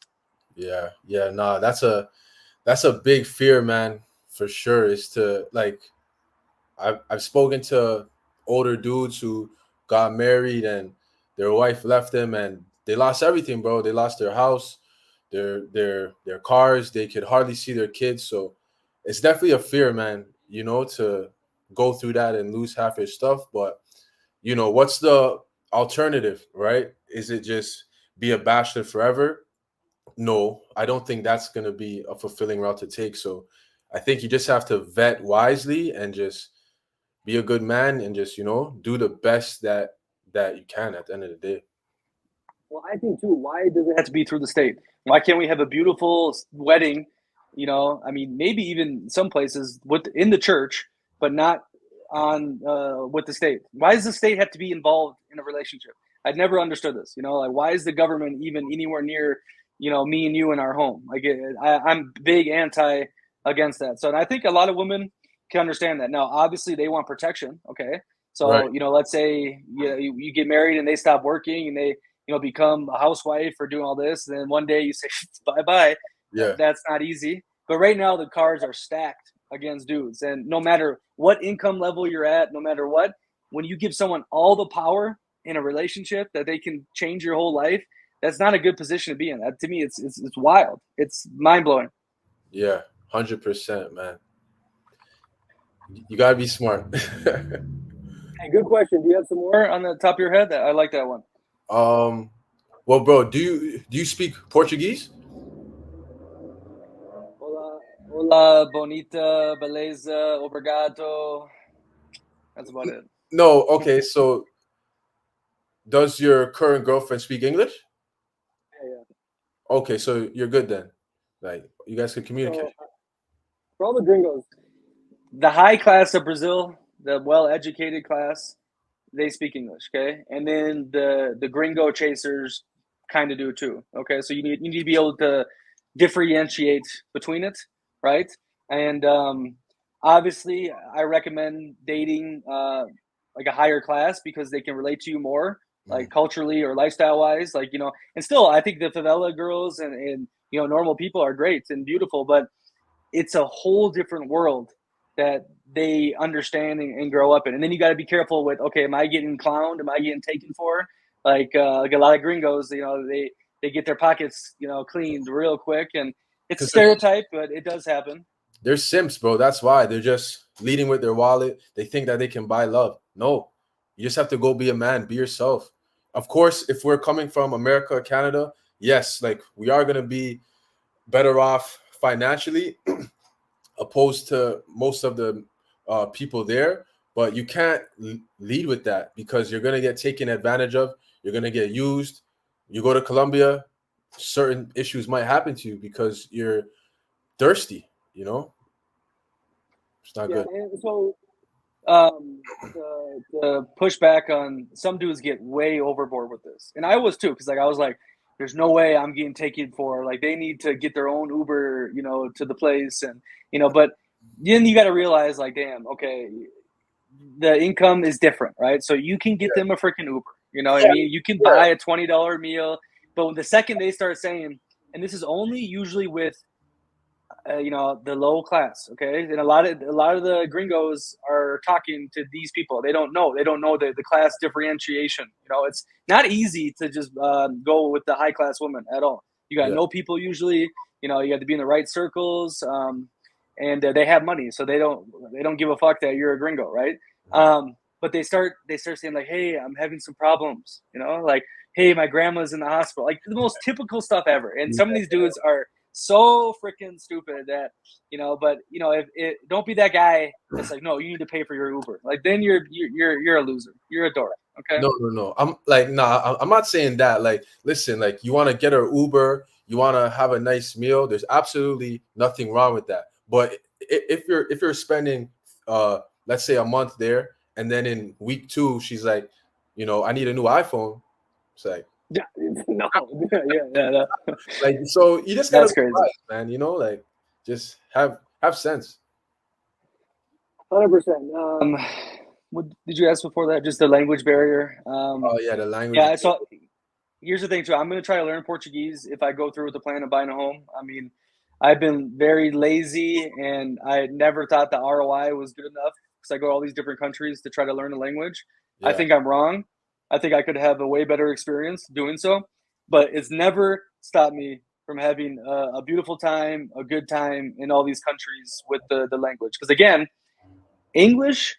Yeah, nah, that's a big fear, man, for sure. Is to like, I've spoken to older dudes who got married and their wife left them and they lost everything, bro. They lost their house, their cars. They could hardly see their kids. So it's definitely a fear, man, to go through that and lose half your stuff. But what's the alternative, right? Is it just be a bachelor forever? No, I don't think that's going to be a fulfilling route to take. So I think you just have to vet wisely and just be a good man and just, do the best that you can at the end of the day. Well, I think too, why does it have to be through the state? Why can't we have a beautiful wedding? I mean, maybe even some places in the church, but not on with the state. Why does the state have to be involved in a relationship? I've never understood this. Like why is the government even anywhere near, me and you in our home? Like I'm big anti against that. So, and I think a lot of women can understand that. Now, obviously, they want protection. Okay, so Right. let's say you get married and they stop working and they become a housewife or doing all this. And then one day you say, bye-bye. Yeah. That's not easy. But right now the cards are stacked against dudes. And no matter what income level you're at, no matter what, when you give someone all the power in a relationship that they can change your whole life, that's not a good position to be in. That, to me, it's wild. It's mind-blowing. Yeah. 100%, man. You got to be smart. Hey, good question. Do you have some more on the top of your head? I like that one. Well, bro, do you speak Portuguese? Hola, bonita, beleza, obrigado. That's about it. No, okay. So, does your current girlfriend speak English? Yeah. Okay, so you're good then. Like, you guys can communicate. So, for all the gringos, the high class of Brazil, the well-educated class, they speak English, okay? And then the gringo chasers kind of do too, okay? So you need to be able to differentiate between it, right? And obviously, I recommend dating like a higher class because they can relate to you more, like culturally or lifestyle wise, like And still, I think the favela girls and normal people are great and beautiful, but it's a whole different world that they understand and grow up in. And then you got to be careful with, okay, am I getting clowned? Am I getting taken for? Like a lot of gringos, they get their pockets, cleaned real quick, and it's a stereotype, but it does happen. They're simps, bro. That's why they're just leading with their wallet. They think that they can buy love. No, you just have to go be a man, be yourself. Of course, if we're coming from America, Canada, yes, like we are gonna be better off financially, opposed to most of the people there. But you can't lead with that because you're gonna get taken advantage of. You're gonna get used. You go to Colombia, certain issues might happen to you because you're thirsty. It's not good. And so the pushback on some dudes get way overboard with this, and I was too, because I was like, there's no way I'm getting taken for, like, they need to get their own Uber, to the place, and but then you got to realize, like, damn, okay, the income is different, right? So you can get them a freaking Uber, what I mean? You can buy a $20 meal, but the second they start saying, and this is only usually with the low class, okay, and a lot of the gringos are talking to these people. They don't know the class differentiation. It's not easy to just go with the high class woman at all. You got to know people usually. You got to be in the right circles, and they have money, so they don't give a fuck that you're a gringo, right? But they start saying, like, hey, I'm having some problems, like, hey, my grandma's in the hospital, like the most typical stuff ever. And some of these dudes are so freaking stupid that, but if don't be that guy that's like, no, you need to pay for your Uber. Like, then you're a loser. You're a dork. Okay. No. I'm like, nah, I'm not saying that. Like, listen, like, you want to get an Uber, you want to have a nice meal. There's absolutely nothing wrong with that. But if you're spending, let's say a month there, and then in week 2, she's like, I need a new iPhone. It's like, no, yeah. Like, so you just gotta be wise, man. Like, just have sense. 100%. What did you ask before that? Just the language barrier. Oh yeah, the language. Yeah. So here's the thing too. I'm gonna try to learn Portuguese if I go through with the plan of buying a home. I mean, I've been very lazy, and I never thought the ROI was good enough because I go to all these different countries to try to learn a language. Yeah. I think I'm wrong. I think I could have a way better experience doing so, but it's never stopped me from having a beautiful time, a good time in all these countries with the language. Because again, English,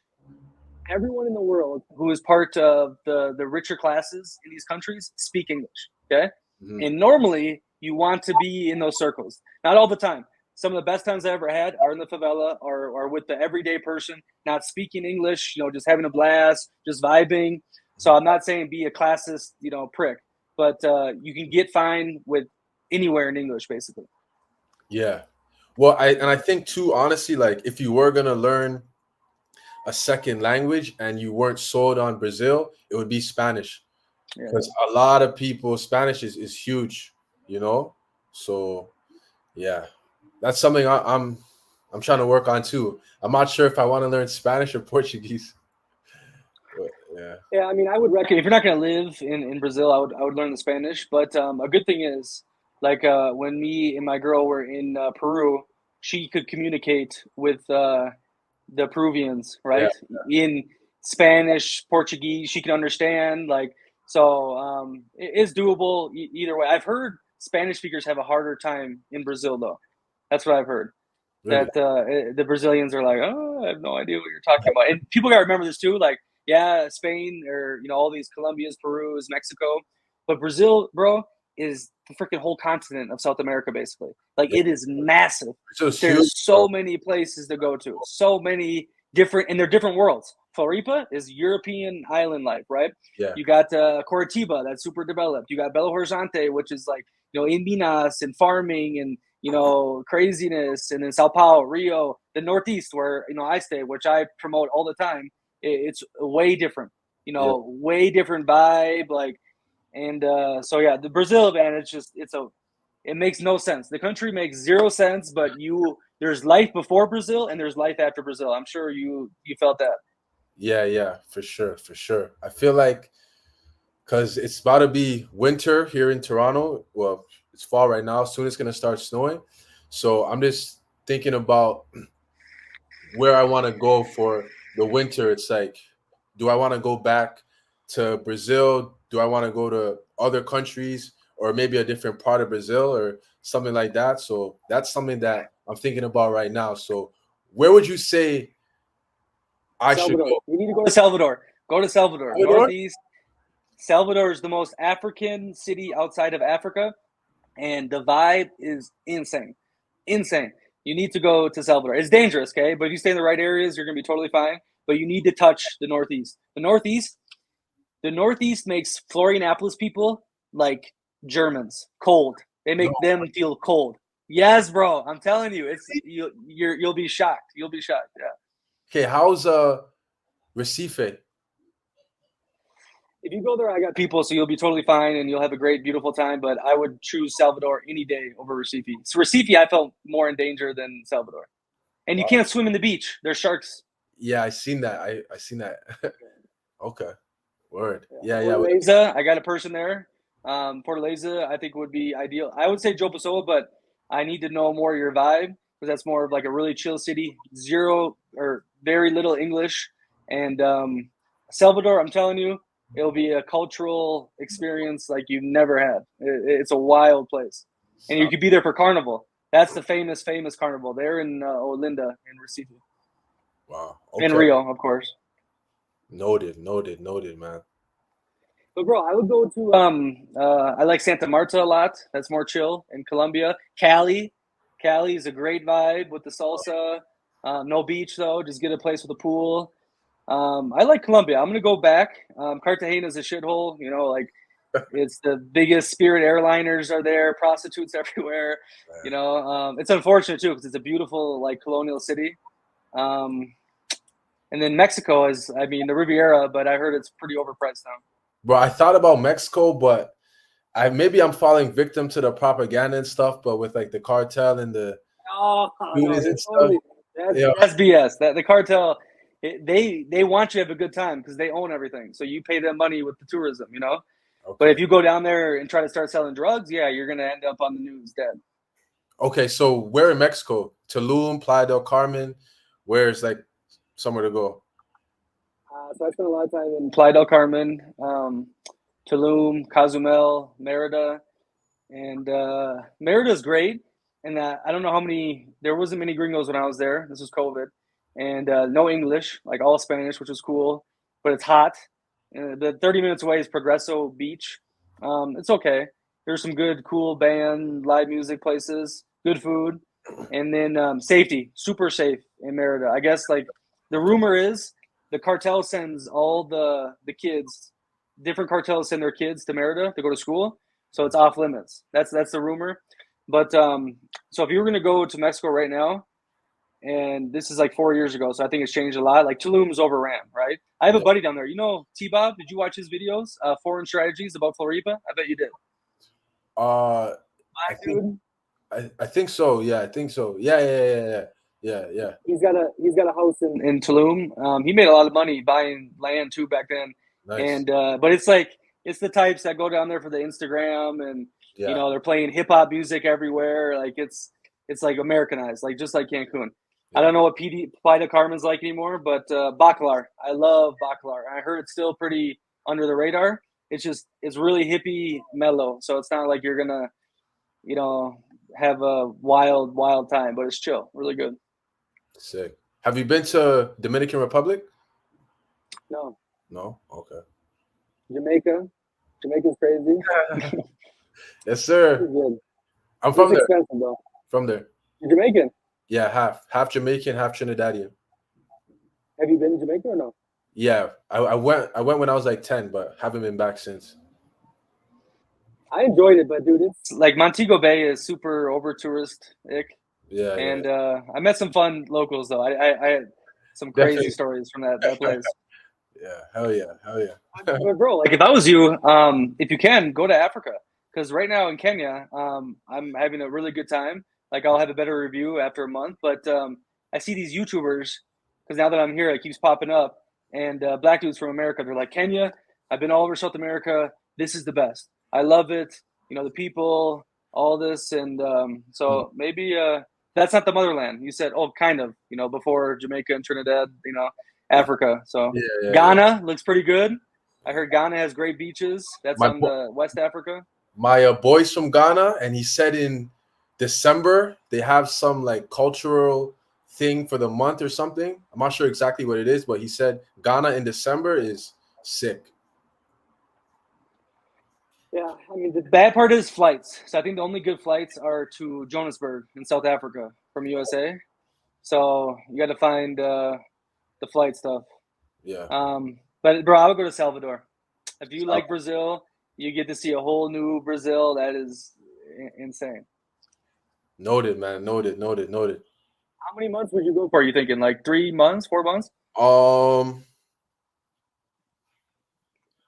everyone in the world who is part of the richer classes in these countries speak English, okay? Mm-hmm. And normally you want to be in those circles. Not all the time. Some of the best times I ever had are in the favela or with the everyday person, not speaking English, just having a blast, just vibing. So I'm not saying be a classist, prick, but you can get fine with anywhere in English, basically. Yeah. Well, I think too, honestly, like, if you were going to learn a second language and you weren't sold on Brazil, it would be Spanish. Because a lot of people, Spanish is huge, So, yeah, that's something I'm trying to work on too. I'm not sure if I want to learn Spanish or Portuguese. Yeah. I mean, I would recommend, if you're not going to live in Brazil, I would learn the Spanish. But a good thing is, like, when me and my girl were in Peru, she could communicate with the Peruvians, right? Yeah. In Spanish, Portuguese, she can understand. Like, so it is doable either way. I've heard Spanish speakers have a harder time in Brazil, though. That's what I've heard. Really? That the Brazilians are like, oh, I have no idea what you're talking about. And people got to remember this too. Like, yeah, Spain or, all these Colombias, Perus, Mexico. But Brazil, bro, is the freaking whole continent of South America, basically. Like, it is massive. There's so many places to go to. So many different, and they're different worlds. Floripa is European island life, right? Yeah. You got Curitiba, that's super developed. You got Belo Horizonte, which is like, in Minas and farming and, craziness. And then Sao Paulo, Rio, the Northeast where, I stay, which I promote all the time. It's way different, way different vibe. Like, and so, yeah, the Brazil advantage, it makes no sense. The country makes zero sense, but there's life before Brazil and there's life after Brazil. I'm sure you felt that. Yeah, for sure. I feel like, because it's about to be winter here in Toronto. Well, it's fall right now. Soon it's going to start snowing. So I'm just thinking about where I want to go for the winter. It's like, do I want to go back to Brazil? Do I want to go to other countries or maybe a different part of Brazil or something like that? So that's something that I'm thinking about right now. So where would you say I should Salvador. go? You need to go to Salvador. Go to Salvador. Salvador? Northeast. Salvador is the most African city outside of Africa, and the vibe is insane. Insane. You need to go to Salvador. It's dangerous, okay? But if you stay in the right areas, you're going to be totally fine. But you need to touch the Northeast. The Northeast makes Florianopolis people like Germans, cold. They make them feel cold. Yes, bro. I'm telling you, you'll be shocked. You'll be shocked. Yeah. Okay, how's Recife? If you go there, I got people, so you'll be totally fine and you'll have a great, beautiful time. But I would choose Salvador any day over Recife. So Recife, I felt more in danger than Salvador. And you can't swim in the beach. There's sharks. Yeah, I seen that. I seen that. Okay. Word. Yeah. Fortaleza, I got a person there. Fortaleza, I think would be ideal. I would say Joe Pessoa, but I need to know more of your vibe because that's more of like a really chill city. Zero or very little English. And Salvador, I'm telling you, it'll be a cultural experience like you've never had. It's a wild place. And you could be there for Carnival. That's the famous Carnival. They're in Olinda in Recife. Wow. Okay. And Rio, of course. Noted, man. But bro, I would go to I like Santa Marta a lot. That's more chill in Colombia. Cali is a great vibe with the salsa. No beach though, just get a place with a pool. I like Colombia. I'm gonna go back. Cartagena's a shithole. You know, like it's the biggest Spirit airliners are there. Prostitutes everywhere. You know, it's unfortunate too because it's a beautiful like colonial city. And then Mexico is, I mean, the Riviera, but I heard it's pretty overpriced now. Bro, I thought about Mexico, but I'm falling victim to the propaganda and stuff. But with like the cartel and the and stuff, that's BS. That the cartel. They want you to have a good time because they own everything. So you pay them money with the tourism, you know. Okay. But if you go down there and try to start selling drugs, yeah, you're gonna end up on the news dead. Okay, so where in Mexico? Tulum, Playa del Carmen. Where's like somewhere to go? So I spent a lot of time in Playa del Carmen, Tulum, Cozumel, Merida, and Merida's great. And I don't know how many. There wasn't many gringos when I was there. This was COVID. And no English, like all Spanish, which was cool, but it's hot. The 30 minutes away is Progreso Beach. It's okay. There's some good, cool band, live music places, good food, and then safety, super safe in Merida. I guess like the rumor is the cartel sends all the kids, different cartels send their kids to Merida to go to school, so it's off limits. That's the rumor. But so if you were gonna go to Mexico right now. And this is like 4 years ago, so I think it's changed a lot. Like Tulum's overran, right? I have a buddy down there. You know T-Bob? Did you watch his videos? Foreign Strategies about Floripa? I bet you did. I think so. Yeah, I think so. Yeah. He's got a house in Tulum. He made a lot of money buying land too back then. Nice. And but it's the types that go down there for the Instagram and you know they're playing hip hop music everywhere. Like it's like Americanized, like just like Cancun. I don't know what Playa del Carmen's like anymore, but Bacalar. I love Bacalar. I heard it's still pretty under the radar. It's really hippie mellow. So it's not like you're going to, you know, have a wild time, but it's chill. Really good. Sick. Have you been to Dominican Republic? No. No? Okay. Jamaica's crazy. Yes, sir. I'm from there. Though. From there. You're Jamaican? Yeah, half Jamaican, half Trinidadian. Have you been to Jamaica or no? Yeah, I went when I was like 10, but haven't been back since. I enjoyed it, but dude, it's like Montego Bay is super over touristic. Yeah, and I met some fun locals though. I had some crazy stories from that place. Yeah, hell yeah. But bro, like if I was you, if you can go to Africa, because right now in Kenya, I'm having a really good time. Like I'll have a better review after a month, but I see these YouTubers because now that I'm here, it keeps popping up. And black dudes from America, they're like, Kenya, I've been all over South America. This is the best. I love it. You know, the people, all this. And so maybe That's not the motherland. You said, oh, kind of, before Jamaica and Trinidad, Africa. So Yeah. Ghana looks pretty good. I heard Ghana has great beaches. That's My on the West Africa. my boy's from Ghana, and he said in December they have some like cultural thing for the month or something. I'm not sure exactly what it is, but he said Ghana in December is sick. Yeah, I mean the bad part is flights. So I think the only good flights are to Johannesburg in South Africa from USA. So you got to find the flight stuff. Yeah. But bro, I would go to Salvador. If you So, like Brazil, you get to see a whole new Brazil that is insane. noted, man. Noted. How many months would you go for? Are you thinking like 3 months, 4 months? Um,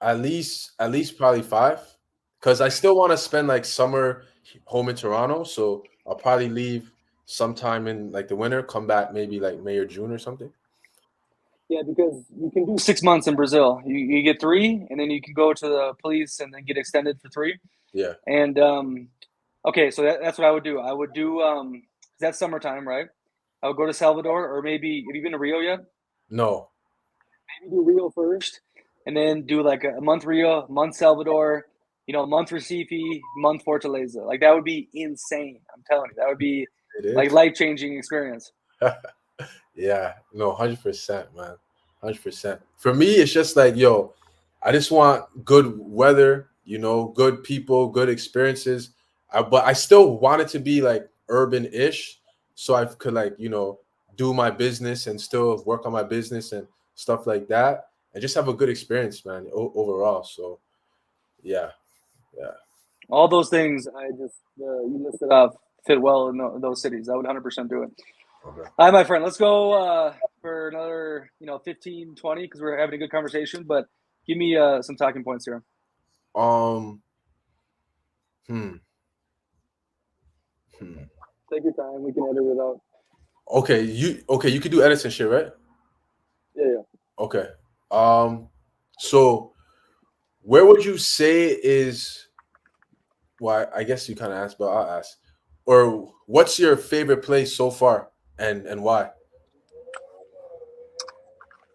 at least probably 5, because I still want to spend like summer home in Toronto. So I'll probably leave sometime in like the winter, come back maybe like May or June or something. Yeah, because you can do 6 months in Brazil. You get 3, and then you can go to the police and then get extended for 3. Yeah. And okay, so that's what I would do. I would do that's summertime, right? I would go to Salvador, or maybe have you been to Rio yet? No. Maybe do Rio first, and then do like a month Rio, a month Salvador, a month Recife, month Fortaleza. Like that would be insane. I'm telling you, that would be It like is. life-changing experience. Yeah, no, 100%, man. 100%. For me, it's just like, yo, I just want good weather, good people, good experiences. But I still want it to be like urban-ish, so I could like, do my business and still work on my business and stuff like that, and just have a good experience, man, overall. So, yeah, yeah. All those things I just you listed off fit well in those cities. I would 100% do it. Okay. All right, my friend, let's go for another 15, 20 because we're having a good conversation. But give me some talking points here. Um. Hmm. Hmm. Take your time. We can edit it out. Okay. You could do Edison shit, right? Yeah. Okay. So where would you say is, well, I guess you kind of asked, but I'll ask. Or what's your favorite place so far, and why?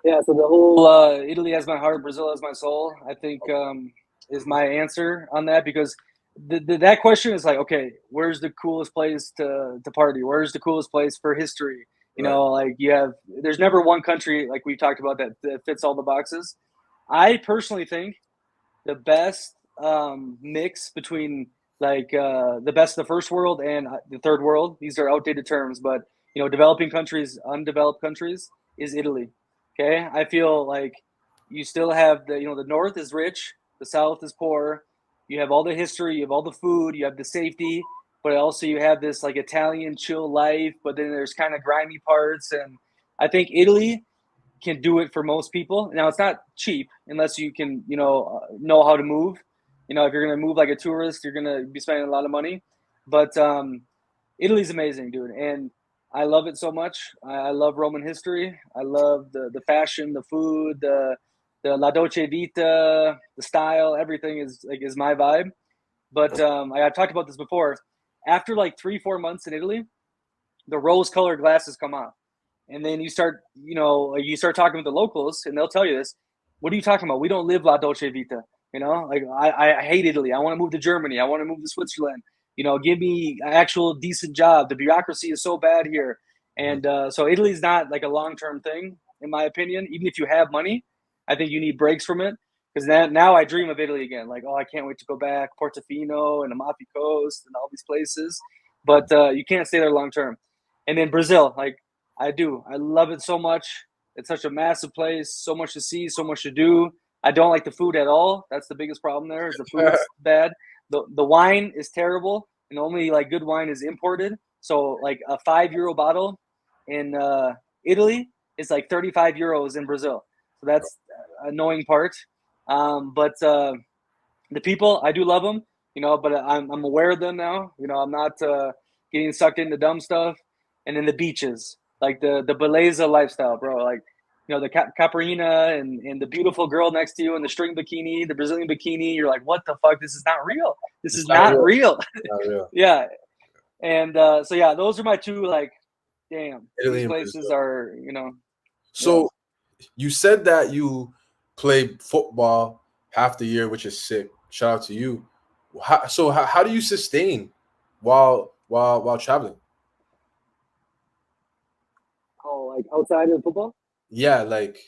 Yeah, so the whole Italy has my heart, Brazil has my soul, I think is my answer on that, because that question is like, okay, where's the coolest place to party? Where's the coolest place for history? Right. Like there's never one country like we talked about that fits all the boxes. I personally think the best mix between like the best of the first world and the third world, these are outdated terms, but developing countries, undeveloped countries, is Italy. Okay, I feel like you still have the north is rich, the south is poor. You have all the history, you have all the food, you have the safety, but also you have this like Italian chill life. But then there's kind of grimy parts, and I think Italy can do it for most people. Now it's not cheap unless you can know how to move. If you're gonna move like a tourist, you're gonna be spending a lot of money. But Italy's amazing, dude, and I love it so much. I love Roman history. I love the fashion, the food, the La Dolce Vita, the style. Everything is my vibe. But I talked about this before. After like 3-4 months in Italy, the rose-colored glasses come off, and then you start talking with the locals, and they'll tell you this. What are you talking about? We don't live La Dolce Vita. Like I hate Italy. I want to move to Germany. I want to move to Switzerland. Give me an actual decent job. The bureaucracy is so bad here. And so Italy's not like a long-term thing, in my opinion. Even if you have money, I think you need breaks from it. Because now I dream of Italy again. Like, oh, I can't wait to go back, Portofino and Amalfi Coast and all these places. But you can't stay there long-term. And then Brazil, like I do. I love it so much. It's such a massive place, so much to see, so much to do. I don't like the food at all. That's the biggest problem there. Is the food's bad. The wine is terrible, and only like good wine is imported. So like a €5 bottle in Italy is like 35 euros in Brazil. So that's annoying part. But the people, I do love them, but I'm aware of them now. I'm not getting sucked into dumb stuff. And then the beaches, like the Beleza lifestyle, bro. Like, the Caparina and the beautiful girl next to you in the string bikini, the Brazilian bikini. You're like, what the fuck? This is not real. This is It's not not real. real. Not real. Yeah. And so yeah, those are my two. Like, damn, Italy these and places Brazil. are, yeah. So you said that you play football half the year, which is sick. Shout out to you. How do you sustain while traveling? Oh, like outside of football? Yeah, like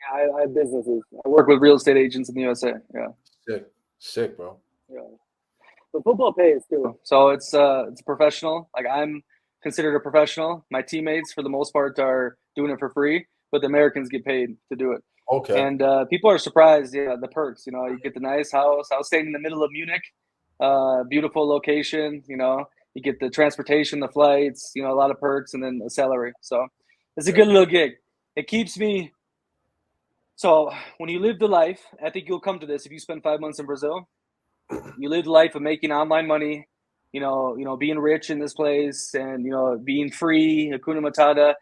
Yeah, I have businesses. I work with real estate agents in the USA. Yeah, sick, sick, bro. yeah. But football pays too. So it's professional. Like I'm considered a professional. My teammates, for the most part, are doing it for free, but the Americans get paid to do it. Okay. And people are surprised. Yeah, the perks. You get the nice house. I was staying in the middle of Munich. Beautiful location. You get the transportation, the flights. A lot of perks, and then a salary. So it's a good little gig. It keeps me. So when you live the life, I think you'll come to this if you spend 5 months in Brazil. You live the life of making online money, being rich in this place, and being free, Hakuna Matata.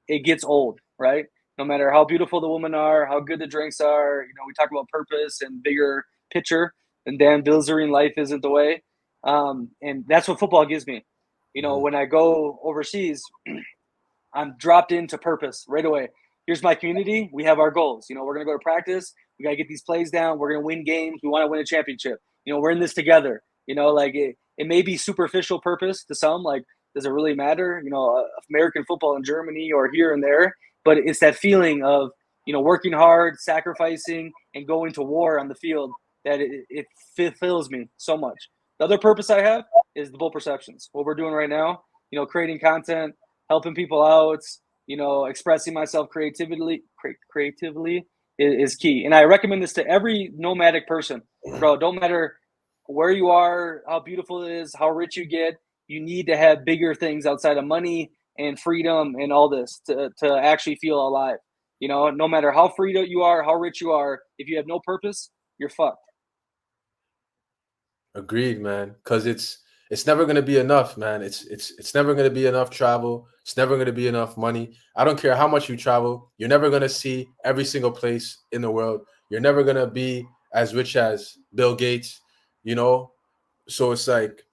It gets old, right? No matter how beautiful the women are, how good the drinks are. We talk about purpose and bigger picture. And Dan Bilzerian life isn't the way, and that's what football gives me. Mhm. When I go overseas, I'm dropped into purpose right away. Here's my community. We have our goals. We're going to go to practice. We got to get these plays down. We're going to win games. We want to win a championship. We're in this together. Like it may be superficial purpose to some. Like, does it really matter? American football in Germany or here and there. But it's that feeling of, working hard, sacrificing, and going to war on the field that it fulfills me so much. The other purpose I have is the bull perceptions. What we're doing right now, creating content, helping people out, expressing myself creatively is key. And I recommend this to every nomadic person, bro. Don't matter where you are, how beautiful it is, how rich you get. You need to have bigger things outside of money and freedom and all this to actually feel alive. No matter how free you are, how rich you are, if you have no purpose, you're fucked. Agreed, man. Because it's never gonna be enough, man. It's never gonna be enough travel. It's never gonna be enough money. I don't care how much you travel. You're never gonna see every single place in the world. You're never gonna be as rich as Bill Gates, you know. So it's like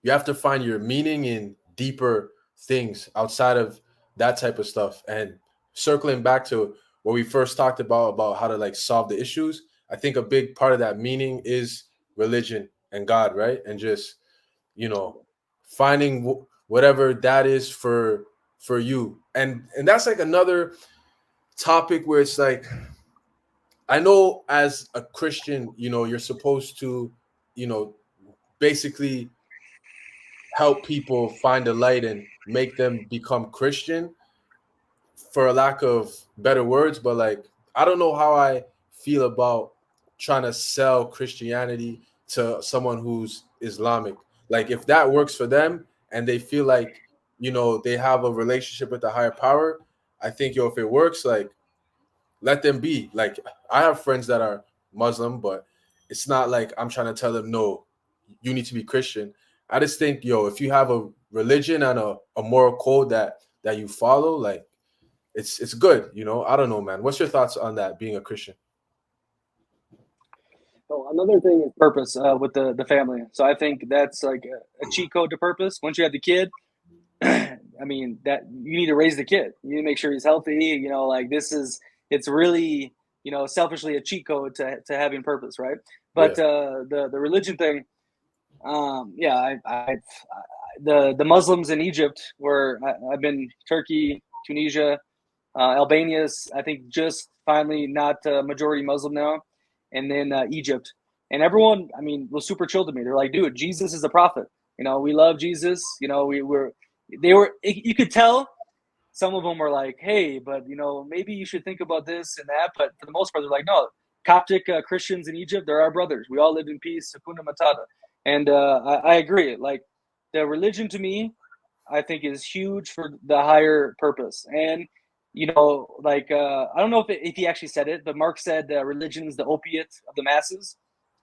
you have to find your meaning in deeper things outside of that type of stuff. And circling back to what we first talked about how to like solve the issues, I think a big part of that meaning is religion and God, right? And just finding whatever that is for you. And that's like another topic where it's like I know as a Christian, you're supposed to, you know, basically help people find the light and make them become Christian, for a lack of better words. But like, I don't know how I feel about trying to sell Christianity to someone who's Islamic. Like, if that works for them and they feel like, they have a relationship with the higher power, I think, if it works, like, let them be. Like, I have friends that are Muslim, but it's not like I'm trying to tell them, no, you need to be Christian. I just think, if you have a religion and a moral code that you follow, like, it's good. I don't know, man. What's your thoughts on that, being a Christian? Oh, another thing is purpose with the family. So I think that's like a cheat code to purpose. Once you have the kid, I mean that you need to raise the kid. You need to make sure he's healthy. Like it's really selfishly a cheat code to having purpose, right? Yeah. But the religion thing, yeah, the Muslims in Egypt I've been Turkey, Tunisia, Albania's I think just finally not majority Muslim now, and then Egypt, and everyone I mean was super chill to me. They're like, dude, Jesus is the prophet. We love Jesus. You could tell some of them were like, hey, but maybe you should think about this and that. But for the most part, they're like, no, Coptic Christians in Egypt, they're our brothers. We all live in peace, Hakuna Matata. And I agree. Like the religion to me, I think is huge for the higher purpose. And like I don't know if he actually said it, but Mark said religion is the opiate of the masses.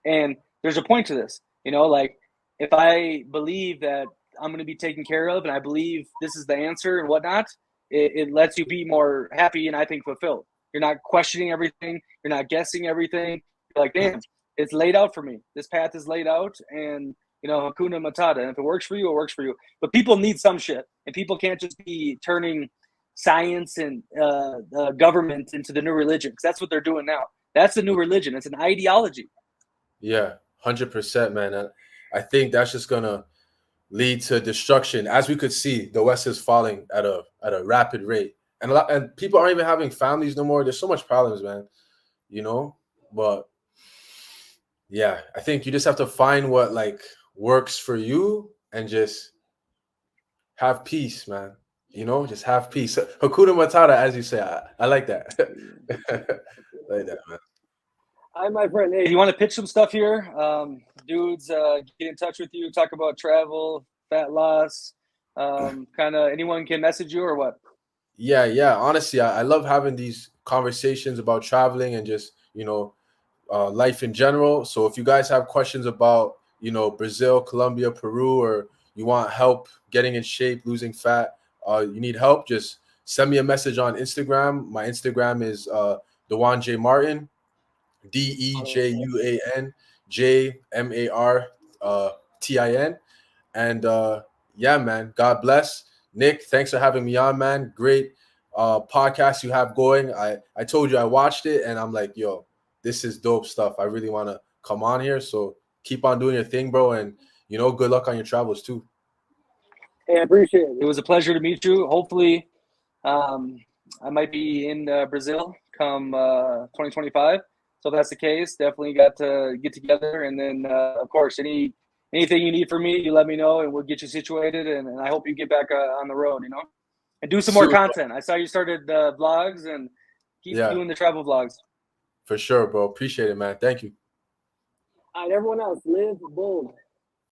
And there's a point to this. Like if I believe that I'm going to be taken care of, and I believe this is the answer and whatnot, it lets you be more happy and I think fulfilled. You're not questioning everything. You're not guessing everything. You're like, damn, it's laid out for me. This path is laid out, and you know, Hakuna Matata. And if it works for you, it works for you. But people need some shit, and people can't just be turning science and government into the new religion, because that's what they're doing now. That's the new religion. It's an ideology. Yeah, 100%, man. And I think that's just gonna lead to destruction. As we could see, the West is falling at a rapid rate, and and people aren't even having families no more. There's so much problems, man. You know, but yeah, I think you just have to find what like works for you and just have peace, man. You know, just have peace. Hakuna Matata, as you say. I like that. I like that, man. Hi, my friend. Hey, you want to pitch some stuff here? Dudes, get in touch with you, talk about travel, fat loss. Kind of anyone can message you or what? Yeah, yeah. Honestly, I love having these conversations about traveling and just, life in general. So if you guys have questions about, Brazil, Colombia, Peru, or you want help getting in shape, losing fat, you need help, just send me a message on Instagram. My Instagram is Dejuan J Martin, DejuanJMartin. And yeah, man, God bless. Nick, thanks for having me on, man. Great podcast you have going. I told you I watched it and I'm like, yo, this is dope stuff. I really want to come on here. So keep on doing your thing, bro. And, good luck on your travels too. Hey, I appreciate it. It was a pleasure to meet you. Hopefully, I might be in Brazil come 2025. So if that's the case, definitely got to get together. And then, of course, anything you need from me, you let me know, and we'll get you situated. And I hope you get back on the road, and do some more content. I saw you started vlogs, and keep doing the travel vlogs. For sure, bro. Appreciate it, man. Thank you. All right, everyone else, live bold.